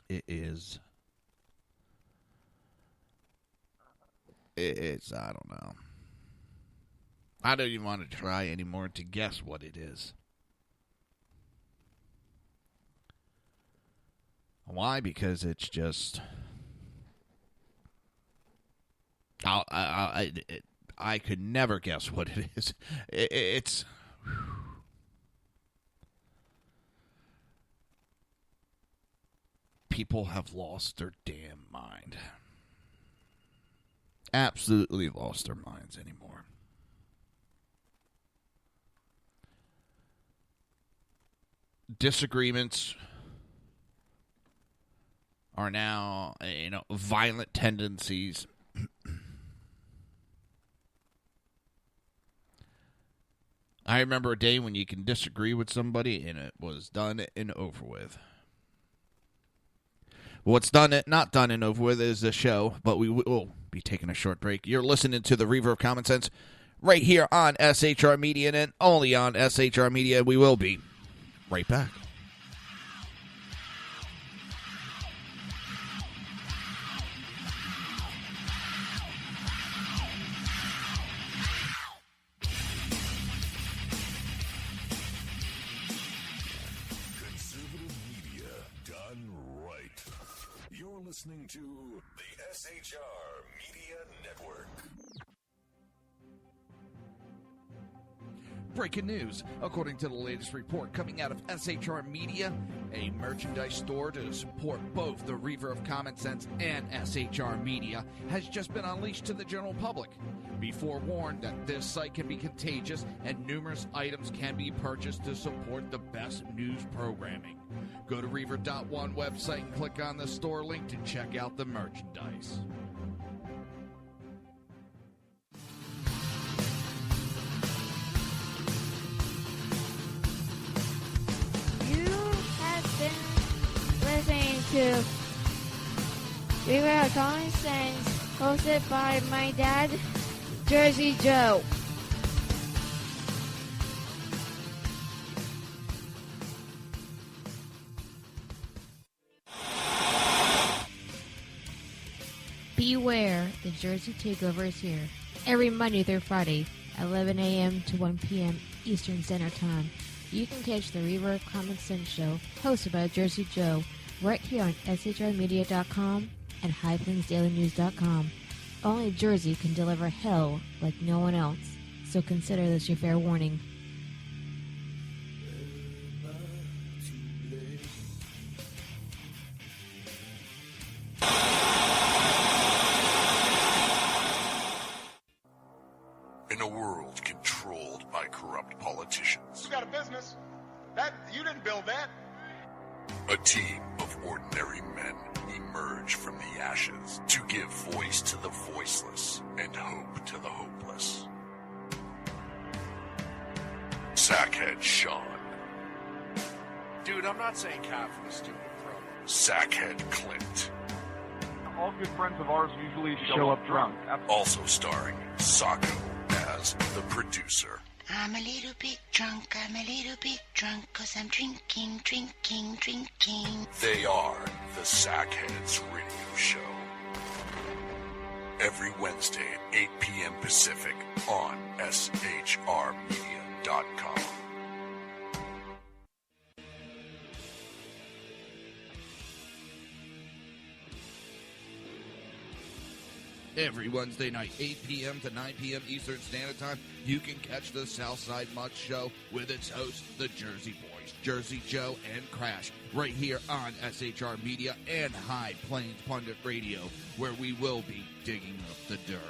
Speaker 1: It is. It's, I don't know. I don't even want to try anymore to guess what it is. Why? Because it's just... I could never guess what it is. It's... People have lost their damn mind. Absolutely lost their minds anymore. Disagreements are now, violent tendencies. I remember a day when you can disagree with somebody and it was done and over with. What's not done and over with is the show, but we will be taking a short break. You're listening to the Reaver of Common Sense right here on SHR Media and only on SHR Media. We will be right back.
Speaker 5: listening to the SHR Media Network.
Speaker 1: Breaking news. According to the latest report coming out of SHR Media, a merchandise store to support both the Reaver of Common Sense and SHR Media has just been unleashed to the general public. Be forewarned that this site can be contagious and numerous items can be purchased to support the best news programming. Go to Reaver.one website and click on the store link to check out the merchandise.
Speaker 6: Listening to Reaver of Common Sense, hosted by my dad, Jersey Joe. Beware, the Jersey Takeover is here. Every Monday through Friday, 11 a.m. to 1 p.m. Eastern Standard Time. You can catch the Reaver of Common Sense show, hosted by Jersey Joe, right here on shrmedia.com and highplainsdailynews.com. Only Jersey can deliver hell like no one else, so consider this your fair warning.
Speaker 5: In a world controlled by corrupt politicians,
Speaker 7: You got a business. That you didn't build that.
Speaker 5: a team of ordinary men emerge from the ashes to give voice to the voiceless and hope to the hopeless. Sackhead Sean,
Speaker 8: Dude, I'm not saying cop for the stupid pro.
Speaker 5: Sackhead Clint,
Speaker 9: All good friends of ours usually show up drunk.
Speaker 5: also starring Sacco as the producer.
Speaker 10: I'm a little bit drunk, 'cause I'm drinking.
Speaker 5: They are the Sackheads Radio Show. Every Wednesday at 8 p.m. Pacific on shrmedia.com.
Speaker 1: Every Wednesday night, 8 p.m. to 9 p.m. Eastern Standard Time, you can catch the Southside Much Show with its hosts, the Jersey Boys, Jersey Joe and Crash, right here on SHR Media and High Plains Pundit Radio, where we will be digging up the dirt.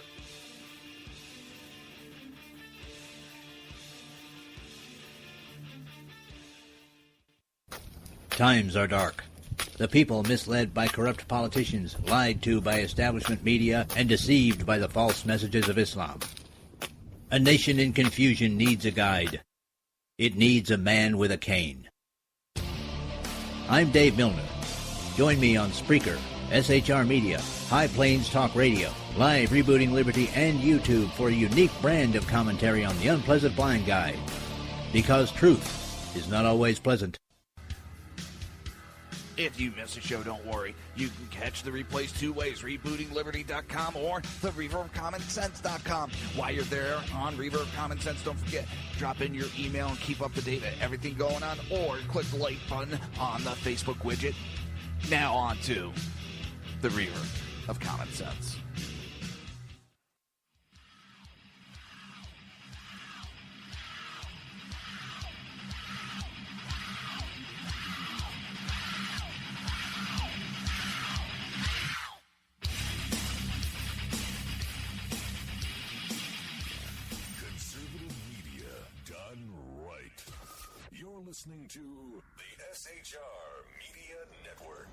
Speaker 11: Times are dark. The people misled by corrupt politicians, lied to by establishment media, and deceived by the false messages of Islam. A nation in confusion needs a guide. It needs a man with a cane. I'm Dave Milner. Join me on Spreaker, SHR Media, High Plains Talk Radio, Live Rebooting Liberty, and YouTube for a unique brand of commentary on the unpleasant blind guide. Because truth is not always pleasant.
Speaker 1: If you miss a show, don't worry. You can catch the replays two ways, rebootingliberty.com or the reaverofcommonsense.com. While you're there on Reaver of Common Sense, don't forget, drop in your email and keep up to date with everything going on, or click the like button on the Facebook widget. Now on to the Reaver of Common Sense.
Speaker 5: Listening to the SHR Media Network.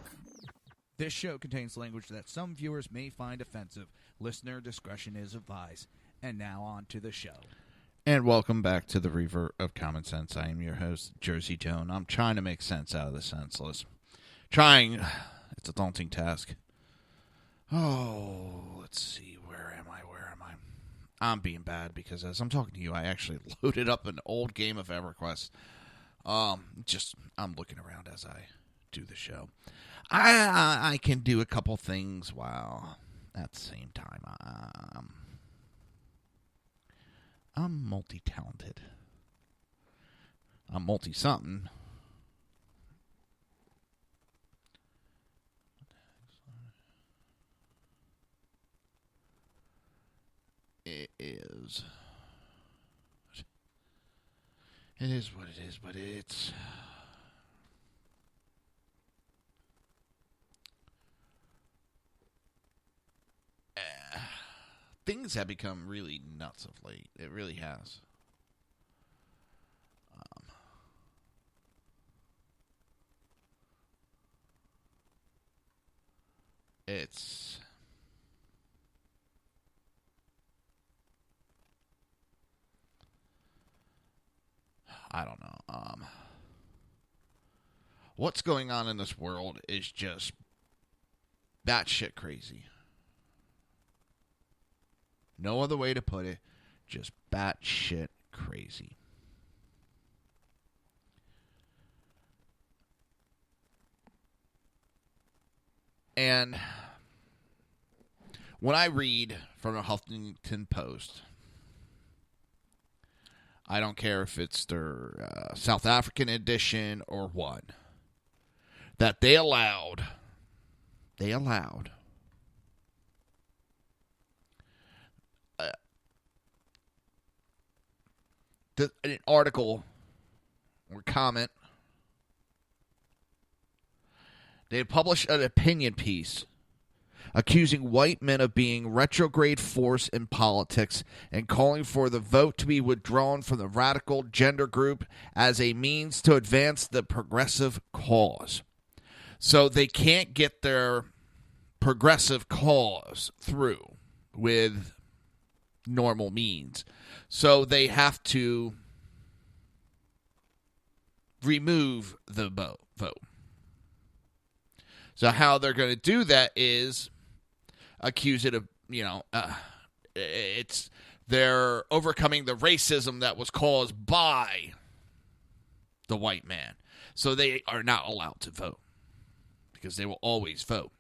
Speaker 1: This show contains language that some viewers may find offensive. Listener discretion is advised. And now on to the show. And welcome back to the Reaver of Common Sense. I am your host, Jersey Joe, and I'm trying to make sense out of the senseless. It's a daunting task. Oh, let's see. Where am I? I'm being bad because as I'm talking to you, I actually loaded up an old game of EverQuest. I'm looking around as I do the show. I can do a couple things while at the same time I'm multi-talented. I'm multi-something. is. It is what it is, but it's... things have become really nuts of late. It really has. It's... I don't know. What's going on in this world is just batshit crazy. No other way to put it. Just batshit crazy. And when I read from the Huffington Post, I don't care if it's their South African edition or what, that they allowed an article or comment. They published an opinion piece accusing white men of being retrograde force in politics and calling for the vote to be withdrawn from the radical gender group as a means to advance the progressive cause. So they can't get their progressive cause through with normal means. So they have to remove the vote. So how they're going to do that is accuse it of, they're overcoming the racism that was caused by the white man. So they are not allowed to vote because they will always vote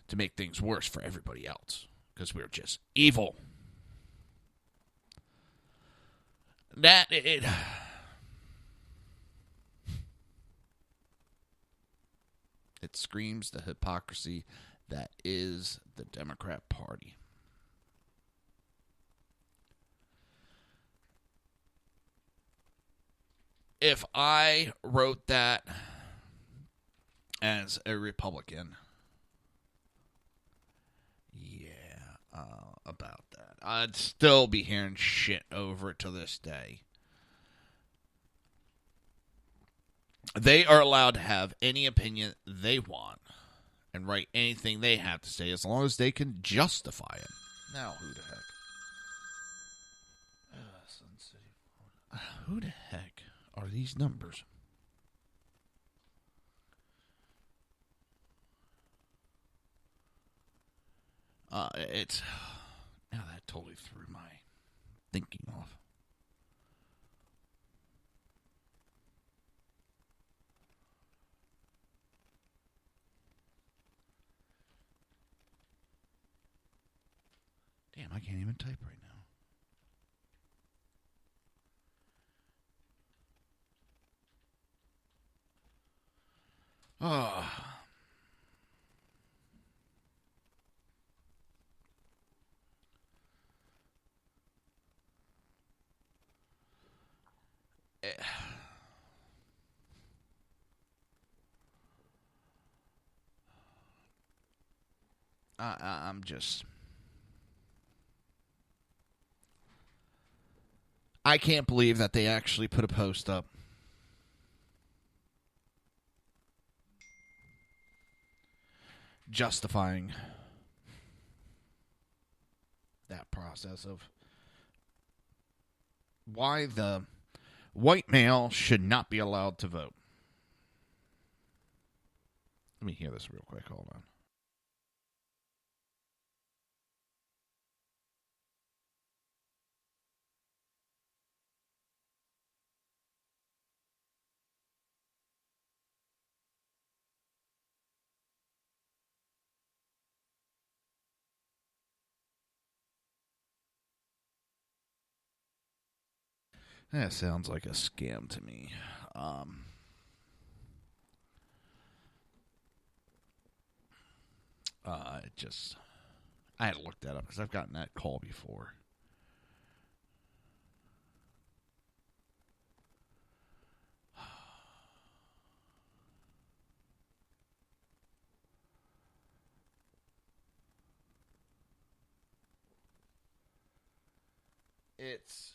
Speaker 1: to make things worse for everybody else because we're just evil. It screams the hypocrisy that is the Democrat Party. If I wrote that as a Republican, about that, I'd still be hearing shit over it to this day. They are allowed to have any opinion they want and write anything they have to say as long as they can justify it. Now, who the heck? Who the heck are these numbers? It's... Now that totally threw my thinking off. Damn, I can't even type right now. Oh. I'm just... I can't believe that they actually put a post up. Justifying that process of why the white male should not be allowed to vote. Let me hear this real quick. Hold on. That sounds like a scam to me. I had to look that up because I've gotten that call before. it's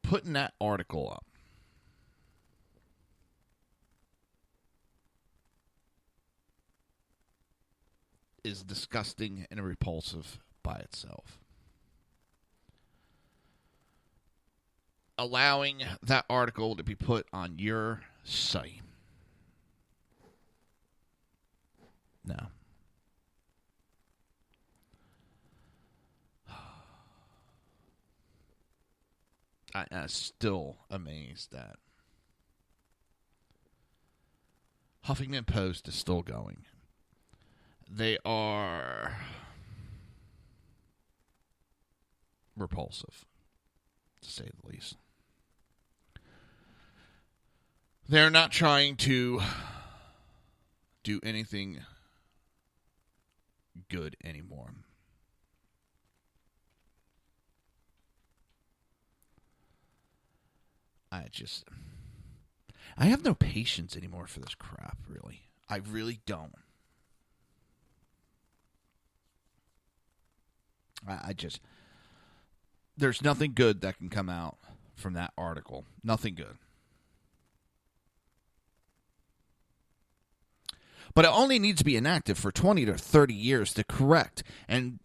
Speaker 1: putting that article up. Is disgusting and repulsive by itself. Allowing that article to be put on your site. No. I'm still amazed that Huffington Post is still going. They are repulsive, to say the least. They're not trying to do anything good anymore. I have no patience anymore for this crap, really. I really don't. There's nothing good that can come out from that article. Nothing good. But it only needs to be inactive for 20 to 30 years to correct and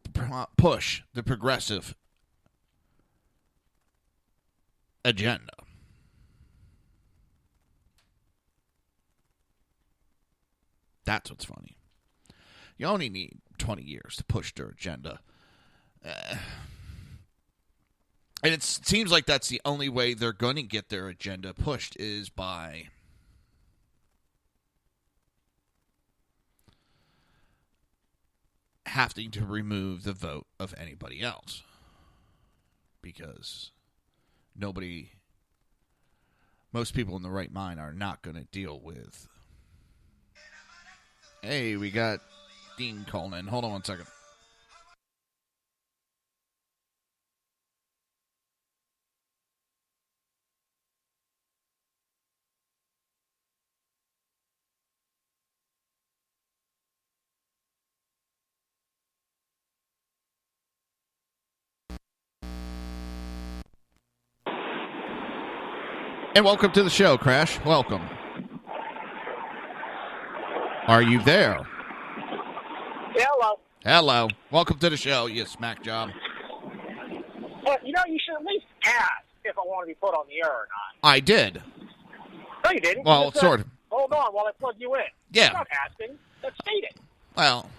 Speaker 1: push the progressive agenda. That's what's funny. You only need 20 years to push their agenda. And it seems like that's the only way they're going to get their agenda pushed is by having to remove the vote of anybody else. Because most people in the right mind are not going to deal with. Hey, we got Dean calling in. Hold on one second. And welcome to the show, Crash. Welcome. Are you there?
Speaker 12: Hello.
Speaker 1: Hello. Welcome to the show, you smack job.
Speaker 12: Well, you should at least ask if I want to be put on the air or not.
Speaker 1: I did.
Speaker 12: No, you didn't.
Speaker 1: Well,
Speaker 12: you just
Speaker 1: sort of.
Speaker 12: Hold on while I plug you in.
Speaker 1: Yeah.
Speaker 12: You're not asking. That's stated.
Speaker 1: Well,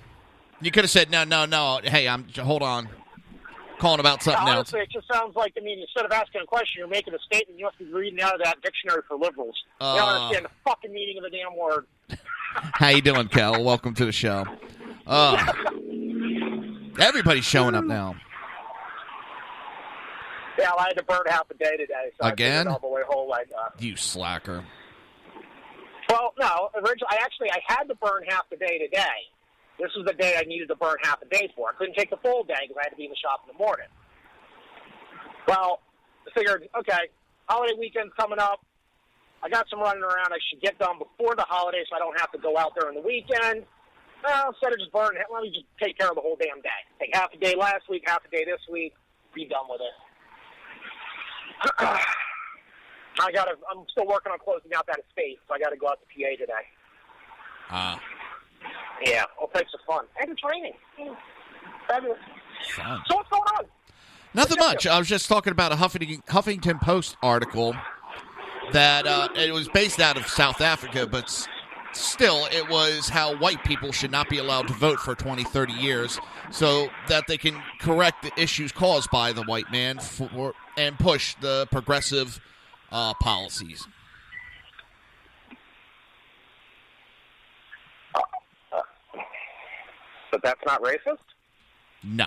Speaker 1: you could have said, no. Hey, hold on. Calling about something else.
Speaker 12: Honestly, it just sounds like, instead of asking a question, you're making a statement. You must be reading out of that dictionary for liberals. You don't understand the fucking meaning of the damn word.
Speaker 1: How you doing, Kel? Welcome to the show. Everybody's showing up now.
Speaker 12: Yeah, I had to burn half a day today. So
Speaker 1: again?
Speaker 12: I all the way home.
Speaker 1: You slacker.
Speaker 12: Well, no. Originally, I had to burn half the day today. This was the day I needed to burn half a day for. I couldn't take the full day because I had to be in the shop in the morning. Well, I figured, okay, holiday weekend's coming up. I got some running around. I should get done before the holiday so I don't have to go out there on the weekend. Well, instead of just burning it, let me just take care of the whole damn day. Take half a day last week, half a day this week, be done with it. I'm still working on closing out that estate, so I got to go out to PA today. Yeah, all types of fun. And it's raining. Fabulous.
Speaker 1: Fun.
Speaker 12: So what's going on?
Speaker 1: Nothing much. I was just talking about a Huffington Post article that it was based out of South Africa, but still it was how white people should not be allowed to vote for 20, 30 years so that they can correct the issues caused by the white man and push the progressive policies.
Speaker 12: But that's not racist?
Speaker 1: No.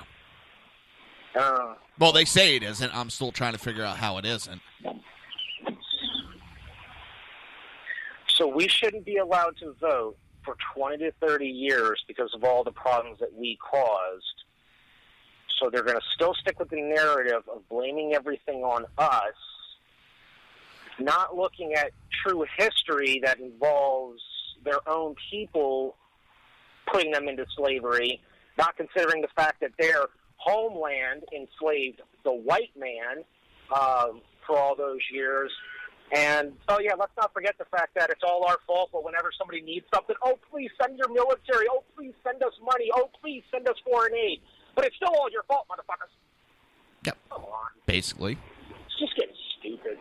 Speaker 1: Well, they say it isn't. I'm still trying to figure out how it isn't.
Speaker 12: So we shouldn't be allowed to vote for 20 to 30 years because of all the problems that we caused. So they're going to still stick with the narrative of blaming everything on us, not looking at true history that involves their own people putting them into slavery, not considering the fact that their homeland enslaved the white man for all those years. And, oh, yeah, let's not forget the fact that it's all our fault, but whenever somebody needs something, oh, please send your military. Oh, please send us money. Oh, please send us foreign aid. But it's still all your fault, motherfuckers.
Speaker 1: Yep.
Speaker 12: Come on.
Speaker 1: Basically.
Speaker 12: It's just getting stupid.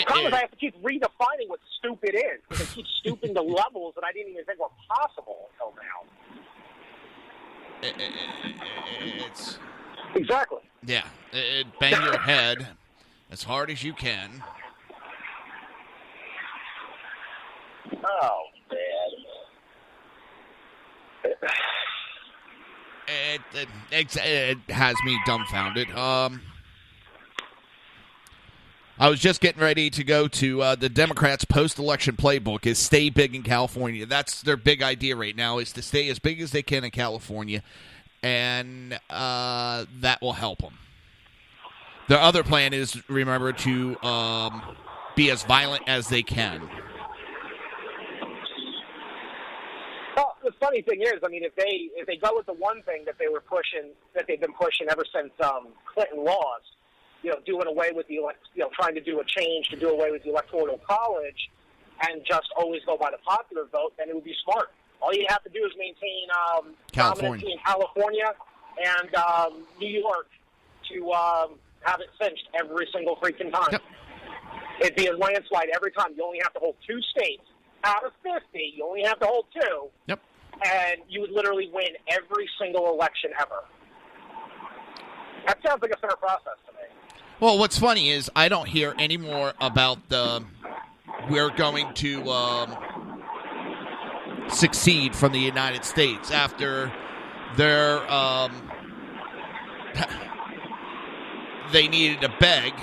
Speaker 12: I have to keep redefining what stupid is, because it keeps stooping to levels that I didn't even think were possible until now.
Speaker 1: It's
Speaker 12: exactly.
Speaker 1: Yeah. Bang your head as hard as you can.
Speaker 12: Oh, man.
Speaker 1: It has me dumbfounded. I was just getting ready to go to the Democrats' post-election playbook is stay big in California. That's their big idea right now, is to stay as big as they can in California, and that will help them. Their other plan is, remember, to be as violent as they can.
Speaker 12: Well, the funny thing is, I mean, if they go with the one thing that they've been pushing ever since Clinton lost, doing away with trying to do a change to do away with the Electoral College and just always go by the popular vote, then it would be smart. All you have to do is maintain dominancy in California and New York to have it cinched every single freaking time.
Speaker 1: Yep.
Speaker 12: It'd be a landslide every time. You only have to hold 2 states. Out of 50, you only have to hold 2.
Speaker 1: Yep.
Speaker 12: And you would literally win every single election ever. That sounds like a fair process to me.
Speaker 1: Well, what's funny is I don't hear any more about we're going to succeed from the United States after their they needed to beg,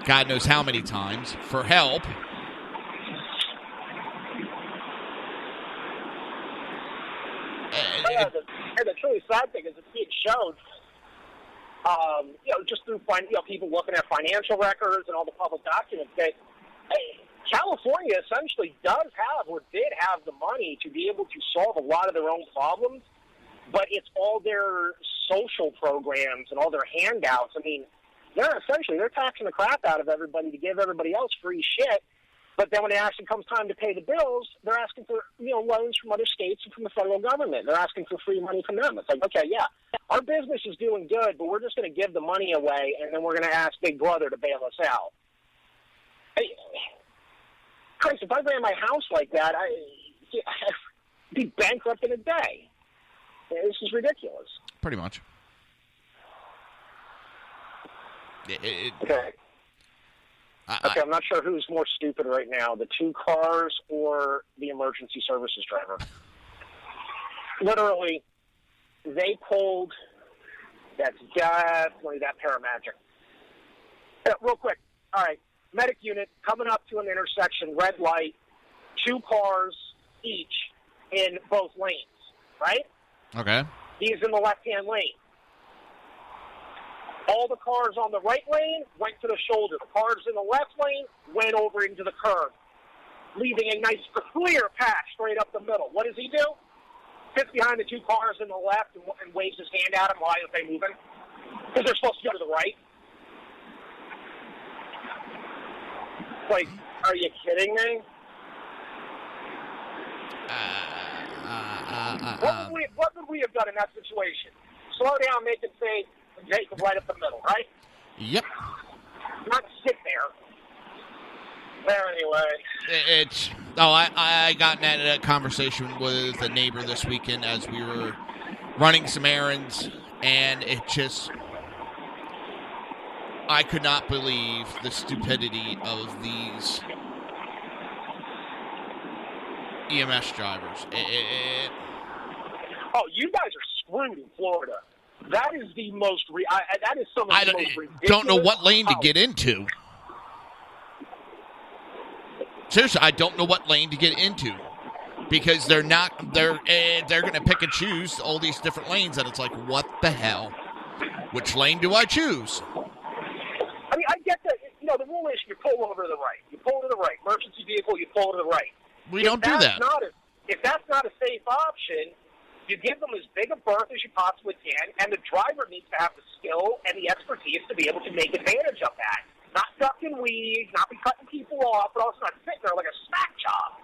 Speaker 1: God knows how many times, for help.
Speaker 12: And the truly sad thing is it's being shown, just through people looking at financial records and all the public documents that California essentially does have or did have the money to be able to solve a lot of their own problems, but it's all their social programs and all their handouts. I mean, they're taxing the crap out of everybody to give everybody else free shit. But then when it actually comes time to pay the bills, they're asking for loans from other states and from the federal government. They're asking for free money from them. It's like, okay, yeah, our business is doing good, but we're just going to give the money away, and then we're going to ask Big Brother to bail us out. Christ, if I ran my house like that, I'd be bankrupt in a day. This is ridiculous.
Speaker 1: Pretty much.
Speaker 12: Okay. Okay, I'm not sure who's more stupid right now, the 2 cars or the emergency services driver. Literally, they pulled, that's definitely that paramedic. Real quick, all right, medic unit coming up to an intersection, red light, 2 cars each in both lanes, right?
Speaker 1: Okay.
Speaker 12: He's in the left-hand lane. All the cars on the right lane went to the shoulder. The cars in the left lane went over into the curb, leaving a nice clear path straight up the middle. What does he do? Sits behind the 2 cars in the left and waves his hand at them. Why are they moving? Because they're supposed to go to the right. Like, are you kidding me? What would we have done in that situation? Slow down, make it safe, and take them right up the middle, right?
Speaker 1: Yep.
Speaker 12: Not sit there. There anyway.
Speaker 1: I got in a conversation with a neighbor this weekend as we were running some errands, and I could not believe the stupidity of these EMS drivers.
Speaker 12: Oh, you guys are screwed in Florida. That is the most. That is some of the most ridiculous.
Speaker 1: I don't know what lane to get into. Seriously, I don't know what lane to get into because they're not. They're going to pick and choose all these different lanes, and it's like, what the hell? Which lane do I choose?
Speaker 12: I mean, I get that. pull over to the right. You pull to the right. Emergency vehicle, you pull to the right.
Speaker 1: We don't do that.
Speaker 12: If that's not a safe option, you give them as big a berth as you possibly can, and the driver needs to have the skill and the expertise to be able to make advantage of that. Not duck and weave, not be cutting people off, but also not sitting there like a smack job.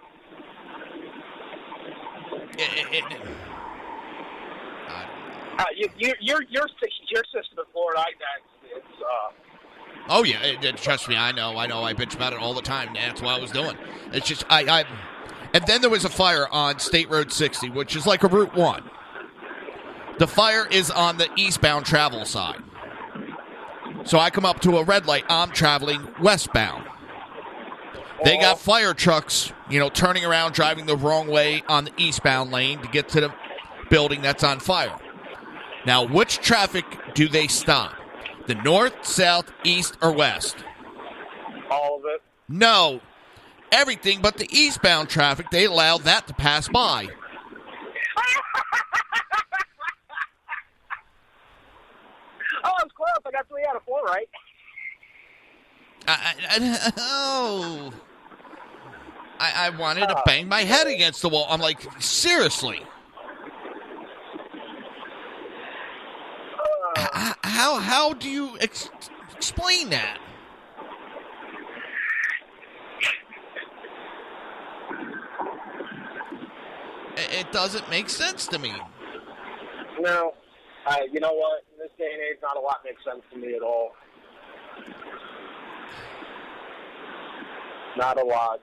Speaker 12: Your system in Florida,
Speaker 1: Oh, yeah. Trust me, I know. I bitch about it all the time. That's what I was doing. It's just, And then there was a fire on State Road 60, which is like a Route 1. The fire is on the eastbound travel side. So I come up to a red light. I'm traveling westbound. They got fire trucks, turning around, driving the wrong way on the eastbound lane to get to the building that's on fire. Now, which traffic do they stop? The north, south, east, or west?
Speaker 12: All of it.
Speaker 1: No. Everything but the eastbound traffic, they allow that to pass by.
Speaker 12: Oh, it's close. I got 3 out of 4 right.
Speaker 1: I wanted to bang my head against the wall. I'm like, seriously. How do you explain that? It doesn't make sense to me.
Speaker 12: No. You know what? In this day and age, not a lot makes sense to me at all. Not a lot.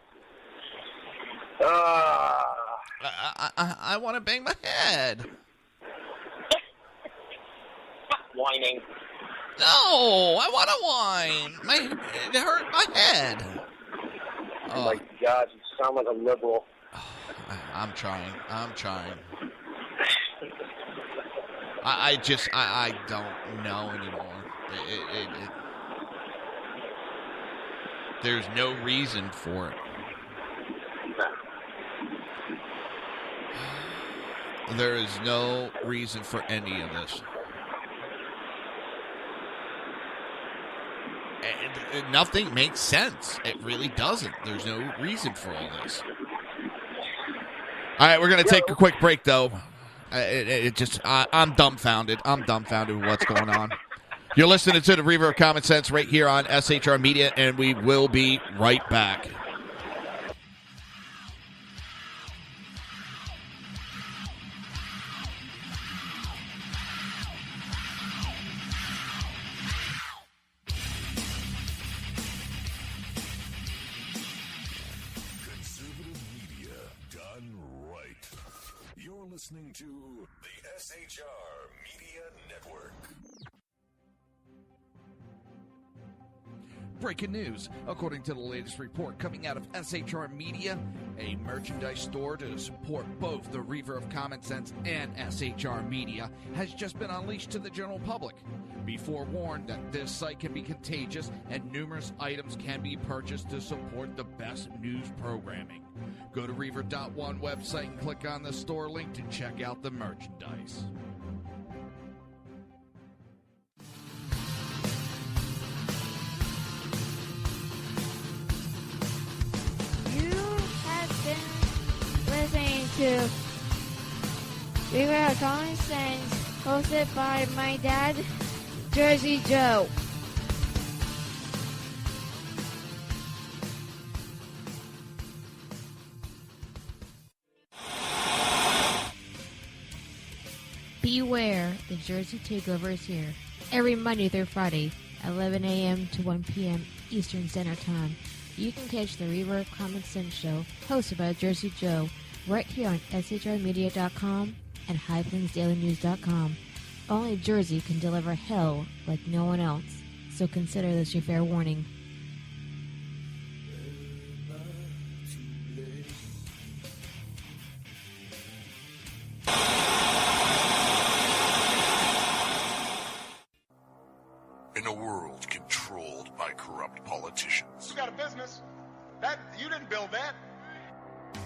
Speaker 1: I want to bang my head.
Speaker 12: Whining.
Speaker 1: No, I want to whine. It hurt my head.
Speaker 12: Oh my God, you sound like a liberal.
Speaker 1: I'm trying. I don't know anymore. There's no reason for it. There is no reason for any of this. Nothing makes sense. It really doesn't. There's no reason for all this. All right, we're going to take a quick break, though. I'm dumbfounded. I'm dumbfounded with what's going on. You're listening to the Reaver of Common Sense right here on SHR Media, and we will be right back.
Speaker 5: Listening to the SHR Media Network.
Speaker 1: Breaking news. According to the latest report coming out of SHR Media, a merchandise store to support both the Reaver of Common Sense and SHR Media has just been unleashed to the general public. Be forewarned that this site can be contagious and numerous items can be purchased to support the best news programming. Go to Reaver.one website and click on the store link to check out the merchandise.
Speaker 6: You have been listening to Reaver of Common Sense, hosted by my dad, Jersey Joe. Beware, the Jersey Takeover is here. Every Monday through Friday, 11 a.m. to 1 p.m. Eastern Standard Time. You can catch the Reaver of Common Sense show, hosted by Jersey Joe, right here on shrmedia.com and highplains.dailynews.com. Only Jersey can deliver hell like no one else, so consider this your fair warning.
Speaker 5: In a world controlled by corrupt politicians,
Speaker 7: You got a business. You didn't build that.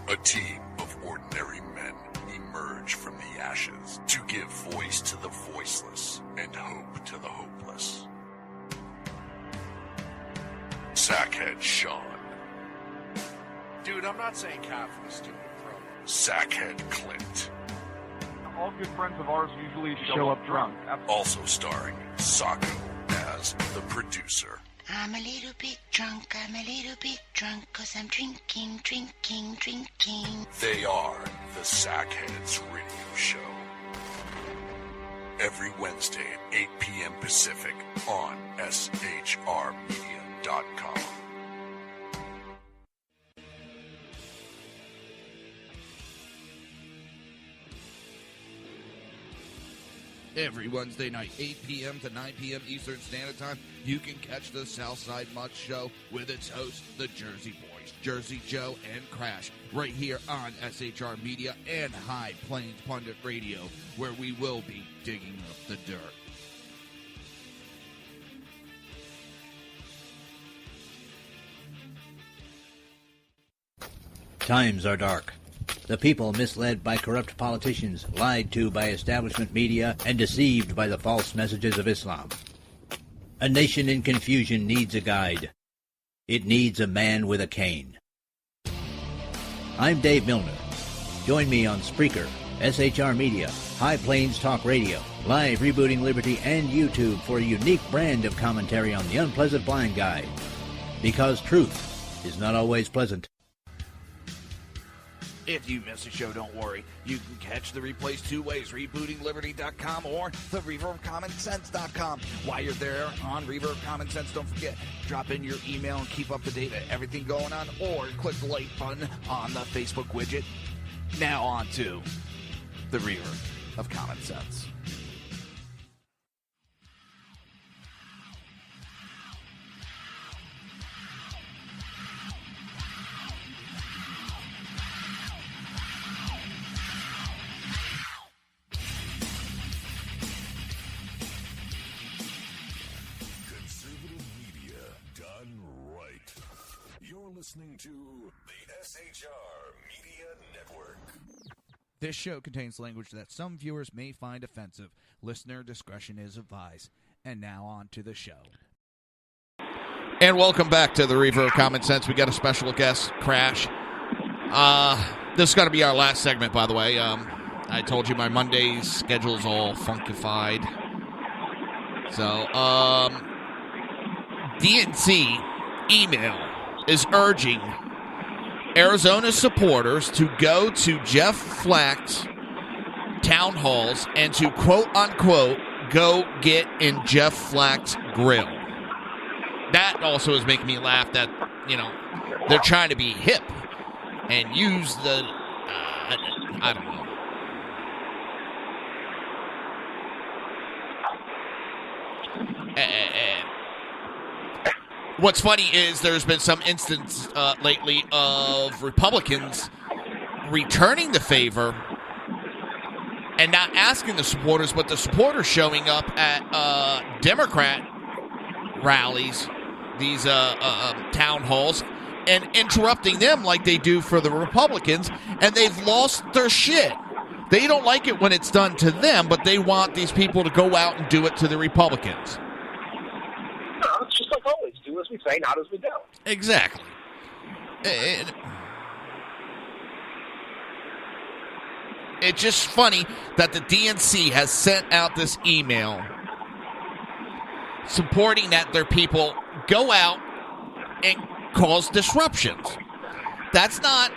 Speaker 5: a team of ordinary men emerge from the ashes to give voice to the voiceless and hope to the hopeless. Sackhead Sean.
Speaker 8: Dude, I'm not saying coffee, stupid pro.
Speaker 5: Sackhead Clint.
Speaker 9: All good friends of ours usually show up drunk.
Speaker 5: Also starring Sacco as the producer.
Speaker 10: I'm a little bit drunk, 'cause I'm drinking.
Speaker 5: They are the Sackheads Radio Show. Every Wednesday at 8 p.m. Pacific on shrmedia.com.
Speaker 1: Every Wednesday night, 8 p.m. to 9 p.m. Eastern Standard Time, you can catch the Southside Mutt Show with its hosts, the Jersey Boys, Jersey Joe and Crash, right here on SHR Media and High Plains Pundit Radio, where we will be digging up the dirt.
Speaker 11: Times are dark. The people misled by corrupt politicians, lied to by establishment media, and deceived by the false messages of Islam. A nation in confusion needs a guide. It needs a man with a cane. I'm Dave Milner. Join me on Spreaker, SHR Media, High Plains Talk Radio, Live Rebooting Liberty, and YouTube for a unique brand of commentary on the unpleasant blind guide. Because truth is not always pleasant.
Speaker 1: If you miss a show, don't worry. You can catch the replays two ways, rebootingliberty.com or the Reaver of Common Sense.com. While you're there on Reaver of Common Sense, don't forget, drop in your email and keep up to date with everything going on, or click the like button on the Facebook widget. Now on to the Reaver of Common Sense.
Speaker 5: Listening to the SHR Media Network.
Speaker 1: This show contains language that some viewers may find offensive. Listener discretion is advised. And now on to the show. And welcome back to the Reaver of Common Sense. We got a special guest, Crash. This is going to be our last segment, by the way. I told you my Monday's schedule's all funkified. So, DNC email is urging Arizona supporters to go to Jeff Flack's town halls and to, quote-unquote, go get in Jeff Flack's grill. That also is making me laugh that, they're trying to be hip and use the, I don't know. What's funny is there's been some instance lately of Republicans returning the favor and not asking the supporters, but the supporters showing up at Democrat rallies, these town halls, and interrupting them like they do for the Republicans, and they've lost their shit. They don't like it when it's done to them, but they want these people to go out and do it to the Republicans.
Speaker 12: No, it's just like always. Do as we say, not as we do.
Speaker 1: Exactly. It's just funny that the DNC has sent out this email supporting that their people go out and cause disruptions. That's not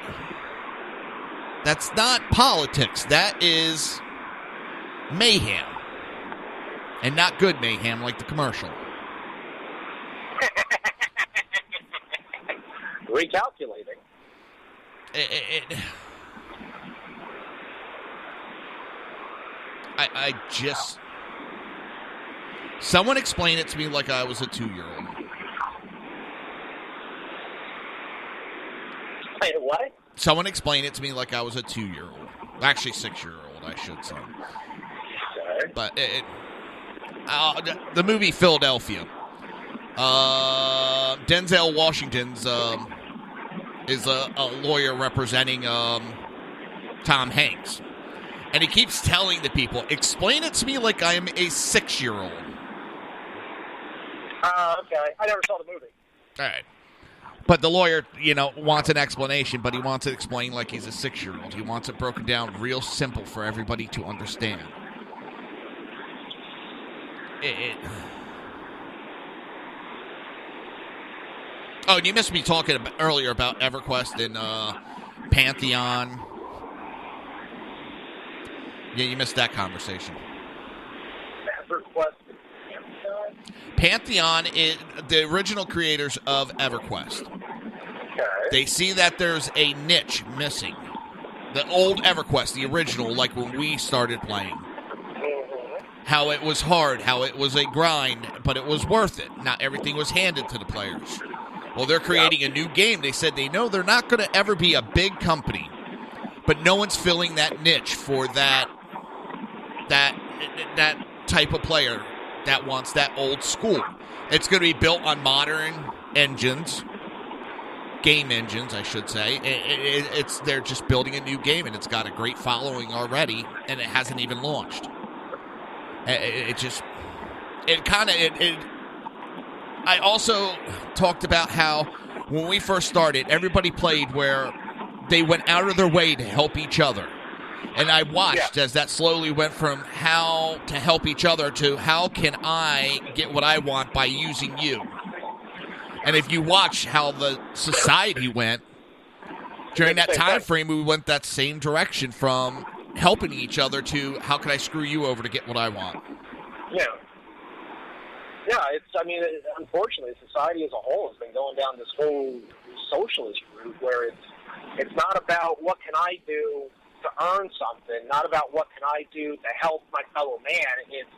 Speaker 1: politics. That is mayhem. And not good mayhem like the commercial.
Speaker 12: Recalculating.
Speaker 1: I just... Someone explain it to me like I was a 2-year-old.
Speaker 12: Wait, what?
Speaker 1: Someone explain it to me like I was a 2-year-old. Actually, 6-year-old, I should say.
Speaker 12: Sorry.
Speaker 1: But the movie Philadelphia. Denzel Washington's is a lawyer representing Tom Hanks. And he keeps telling the people, explain it to me like I am a 6-year-old.
Speaker 12: Okay. I never saw the movie.
Speaker 1: All right. But the lawyer, wants an explanation, but he wants it explained like he's a 6-year-old. He wants it broken down real simple for everybody to understand. Oh, and you missed me talking earlier about EverQuest and Pantheon. Yeah, you missed that conversation.
Speaker 12: EverQuest.
Speaker 1: Pantheon is the original creators of EverQuest.
Speaker 12: Okay.
Speaker 1: They see that there's a niche missing. The old EverQuest, the original, like when we started playing. How it was hard, how it was a grind, but it was worth it. Not everything was handed to the players. Well, they're creating a new game. They said they know they're not going to ever be a big company, but no one's filling that niche for that type of player that wants that old school. It's going to be built on modern engines, game engines, I should say. They're just building a new game, and it's got a great following already, and it hasn't even launched. I also talked about how when we first started, everybody played where they went out of their way to help each other. And I watched as that slowly went from how to help each other to how can I get what I want by using you. And if you watch how the society went, during that time frame, we went that same direction from helping each other to how can I screw you over to get what I want.
Speaker 12: Yeah. Yeah, unfortunately, society as a whole has been going down this whole socialist route where it's not about what can I do to earn something, not about what can I do to help my fellow man. It's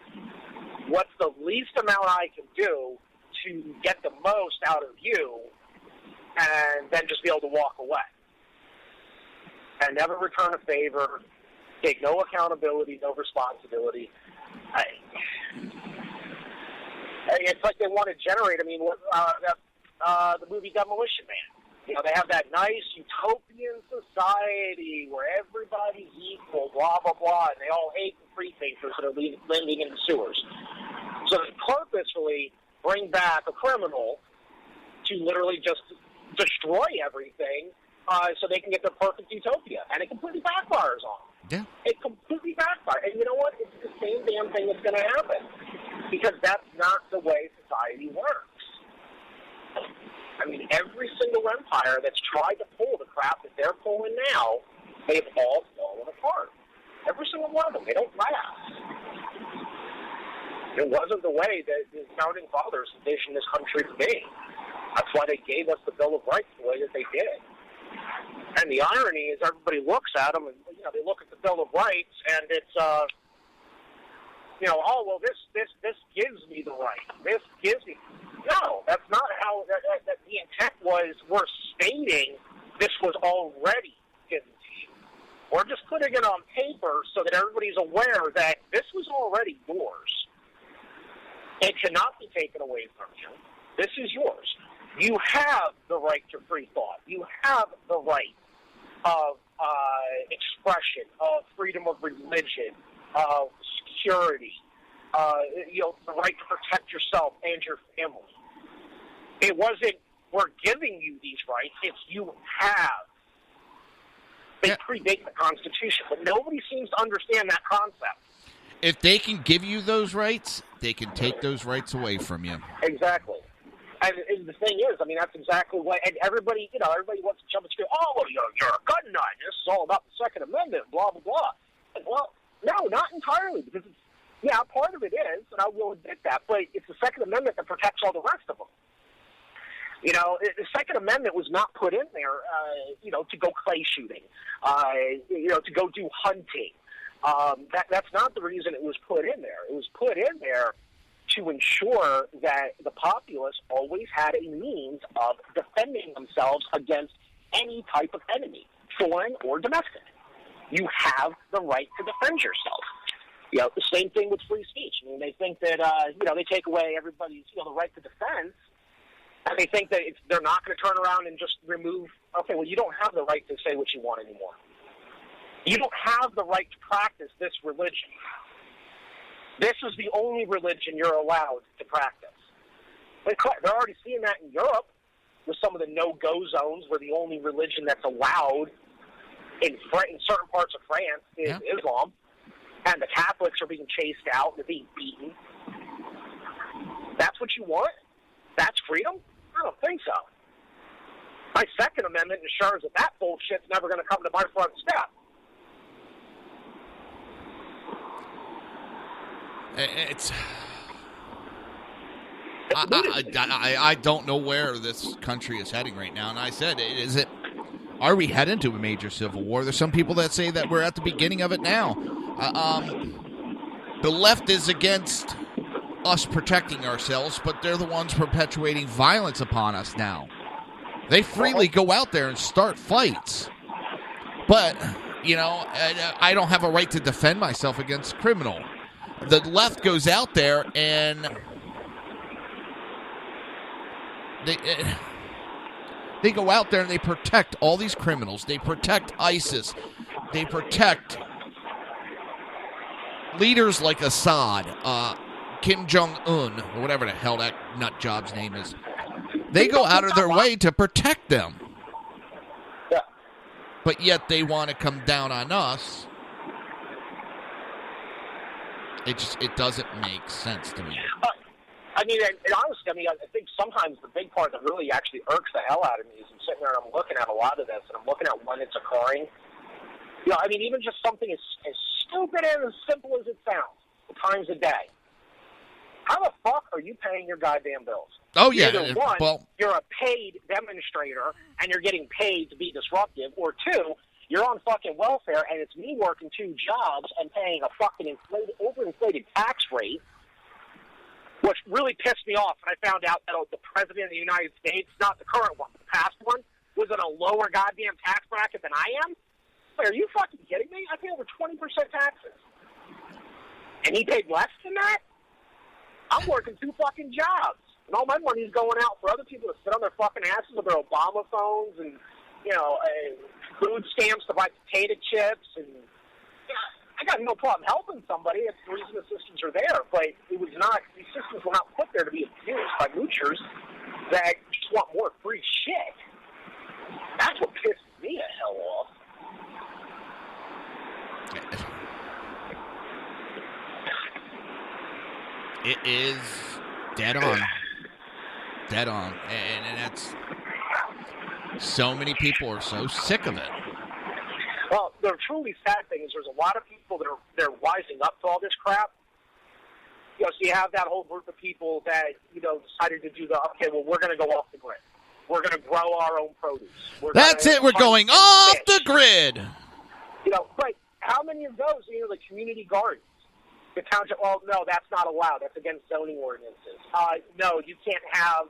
Speaker 12: what's the least amount I can do to get the most out of you and then just be able to walk away. And never return a favor, take no accountability, no responsibility. It's like they want to generate, the movie Demolition Man. They have that nice utopian society where everybody's equal, blah, blah, blah, and they all hate the free thinkers that are living in the sewers. So they purposefully bring back a criminal to literally just destroy everything so they can get their perfect utopia. And it completely backfires on them.
Speaker 1: Yeah.
Speaker 12: It completely backfires. And you know what? It's the same damn thing that's going to happen. Because that's not the way society works. Every single empire that's tried to pull the crap that they're pulling now, they've all fallen apart. Every single one of them. They don't last. It wasn't the way that the founding fathers envisioned this country to be. That's why they gave us the Bill of Rights the way that they did. And the irony is everybody looks at them and, they look at the Bill of Rights and it's, this gives me the right. This gives me... No, that's not how that the intent was. We're stating this was already given to you. We're just putting it on paper so that everybody's aware that this was already yours. It cannot be taken away from you. This is yours. You have the right to free thought. You have the right of expression, of freedom of religion, of security, the right to protect yourself and your family. It wasn't, we're giving you these rights, it's you have. They predate the Constitution, but nobody seems to understand that concept.
Speaker 1: If they can give you those rights, they can take those rights away from you.
Speaker 12: Exactly. And the thing is, that's exactly what, and everybody wants to jump and say, oh, you're a gun nut, this is all about the Second Amendment, blah, blah, blah. And, well, no, not entirely, because part of it is, and I will admit that, but it's the Second Amendment that protects all the rest of them. The Second Amendment was not put in there, to go clay shooting, to go do hunting. That's not the reason it was put in there. It was put in there to ensure that the populace always had a means of defending themselves against any type of enemy, foreign or domestic. You have the right to defend yourself. The same thing with free speech. They think that, they take away everybody's, the right to defense, and they think that they're not going to turn around and just remove, okay, well, you don't have the right to say what you want anymore. You don't have the right to practice this religion. This is the only religion you're allowed to practice. They're already seeing that in Europe. with some of the no-go zones where the only religion that's allowed in certain parts of France is Islam, and the Catholics are being chased out, they're being beaten. That's what you want? That's freedom? I don't think so. My Second Amendment ensures that bullshit's never going to come to my front step.
Speaker 1: I don't know where this country is heading right now. And I said, are we heading to a major civil war? There's some people that say that we're at the beginning of it now. The left is against us protecting ourselves, but they're the ones perpetuating violence upon us now. They freely go out there and start fights. But, I don't have a right to defend myself against a criminal. The left goes out there and they go out there and they protect all these criminals. They protect ISIS. They protect leaders like Assad, Kim Jong-un, or whatever the hell that nut job's name is. They go out of their way to protect them.
Speaker 12: Yeah.
Speaker 1: But yet they want to come down on us. It doesn't make sense to me.
Speaker 12: Honestly, I think sometimes the big part that really actually irks the hell out of me is I'm sitting there and I'm looking at a lot of this, and I'm looking at when it's occurring. Even just something as stupid and as simple as it sounds, times a day. How the fuck are you paying your goddamn bills?
Speaker 1: Oh, yeah.
Speaker 12: Either one, you're a paid demonstrator and you're getting paid to be disruptive, or two, you're on fucking welfare and it's me working 2 jobs and paying a fucking overinflated tax rate, which really pissed me off when I found out that the President of the United States, not the current one, the past one, was in a lower goddamn tax bracket than I am. Wait, are you fucking kidding me? I pay over 20% taxes. And he paid less than that? I'm working 2 fucking jobs. And all my money's going out for other people to sit on their fucking asses with their Obama phones and, food stamps to buy potato chips. And I got no problem helping somebody. That's the reason the systems are there. But these systems were not put there to be abused by moochers that just want more free shit. That's what pisses me the hell off.
Speaker 1: It is dead on. Dead on. And that's... So many people are so sick of it.
Speaker 12: Well, the truly sad thing is there's a lot of people that they're wising up to all this crap. So you have that whole group of people that, decided to do we're going to go off the grid. We're going to grow our own produce. We're
Speaker 1: going off the grid.
Speaker 12: But how many of those, the community gardens? The township, no, that's not allowed. That's against zoning ordinances. No, you can't have,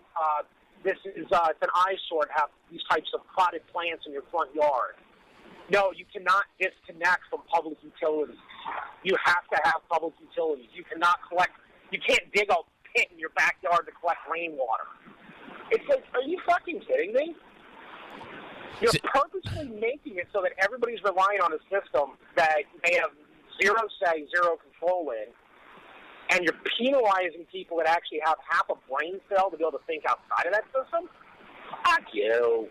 Speaker 12: it's an eyesore to have these types of potted plants in your front yard. No, you cannot disconnect from public utilities. You have to have public utilities. You can't dig a pit in your backyard to collect rainwater. It's like, are you fucking kidding me? You're purposely making it so that everybody's relying on a system that they have zero say, zero control in, and you're penalizing people that actually have half a brain cell to be able to think outside of that system? Fuck you.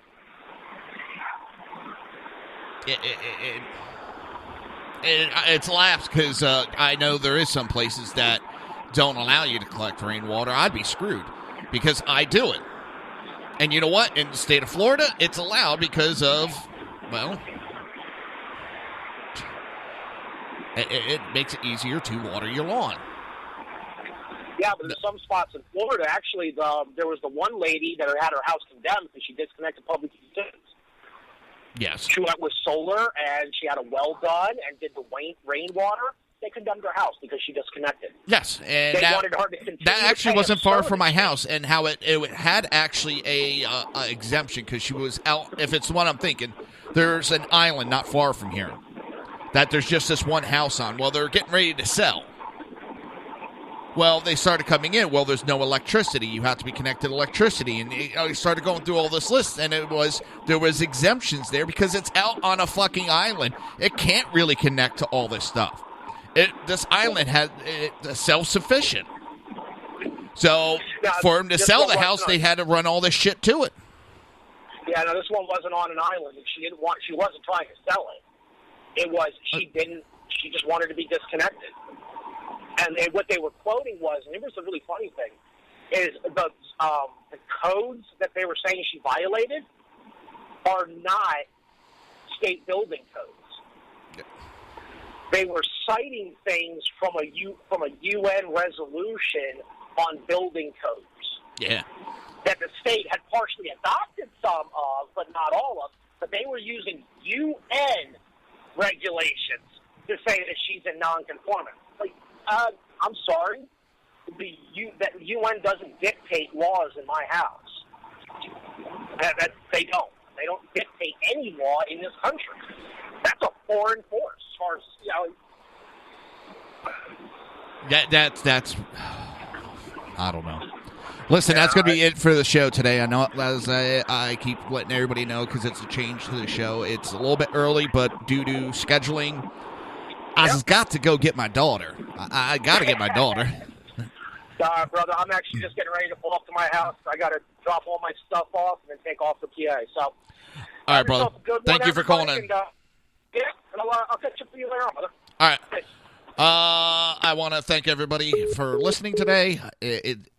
Speaker 1: It's laughs because I know there is some places that don't allow you to collect rainwater. I'd be screwed because I do it. And you know what? In the state of Florida, it's allowed because of, it makes it easier to water your lawn.
Speaker 12: Yeah, but in some spots in Florida, actually, there was the one lady that had her house condemned because she disconnected public utilities.
Speaker 1: Yes.
Speaker 12: She went with solar, and she had a well done and did the rainwater. They condemned her house because she disconnected.
Speaker 1: Yes, and
Speaker 12: they wanted her to continue
Speaker 1: that actually
Speaker 12: to
Speaker 1: wasn't far from my house, and how it had actually a exemption because she was out. If it's the one I'm thinking, there's an island not far from here that there's just this one house on. Well, they're getting ready to sell. Well, they started coming in. Well, there's no electricity. You have to be connected to electricity. And they started going through all this list, and there was exemptions there because it's out on a fucking island. It can't really connect to all this stuff. This island it's self-sufficient. So for them to sell the house, they had to run all this shit to it.
Speaker 12: Yeah, no, this one wasn't on an island, and she wasn't trying to sell it. It was, she just wanted to be disconnected. And what they were quoting was, and it was a really funny thing, is the codes that they were saying she violated are not state building codes. Yeah. They were citing things from a UN resolution on building codes.
Speaker 1: Yeah.
Speaker 12: That the state had partially adopted some of, but not all of. But they were using UN regulations to say that she's in nonconformance. Like, I'm sorry, the UN doesn't dictate laws in my house. They don't. They don't dictate any law in this country. That's a foreign force, as far as
Speaker 1: That's. I don't know. Listen, that's going to be it for the show today. I know, as I keep letting everybody know, because it's a change to the show. It's a little bit early, but due to scheduling, I just got to go get my daughter. I got to get my daughter.
Speaker 12: Brother, I'm actually just getting ready to pull up to my house. I got to drop all my stuff off and then take off the PA. So,
Speaker 1: all right, brother. Thank you for calling in.
Speaker 12: And, and I'll catch up with you later on, brother.
Speaker 1: All right. I want to thank everybody for listening today.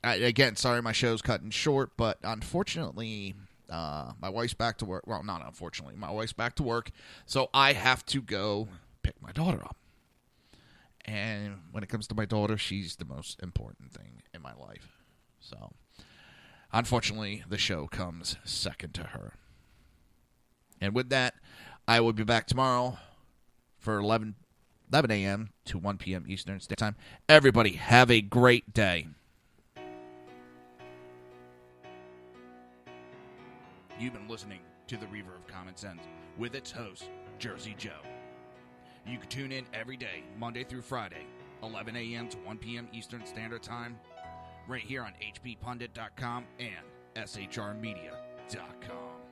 Speaker 1: Again, sorry my show's cutting short, but unfortunately, my wife's back to work. Well, not unfortunately, my wife's back to work, so I have to go pick my daughter up. And when it comes to my daughter, she's the most important thing in my life. So, unfortunately, the show comes second to her. And with that, I will be back tomorrow for 11 a.m. to 1 p.m. Eastern Standard Time. Everybody, have a great day. You've been listening to the Reaver of Common Sense with its host, Jersey Joe. You can tune in every day, Monday through Friday, 11 a.m. to 1 p.m. Eastern Standard Time, right here on hppundit.com and shrmedia.com.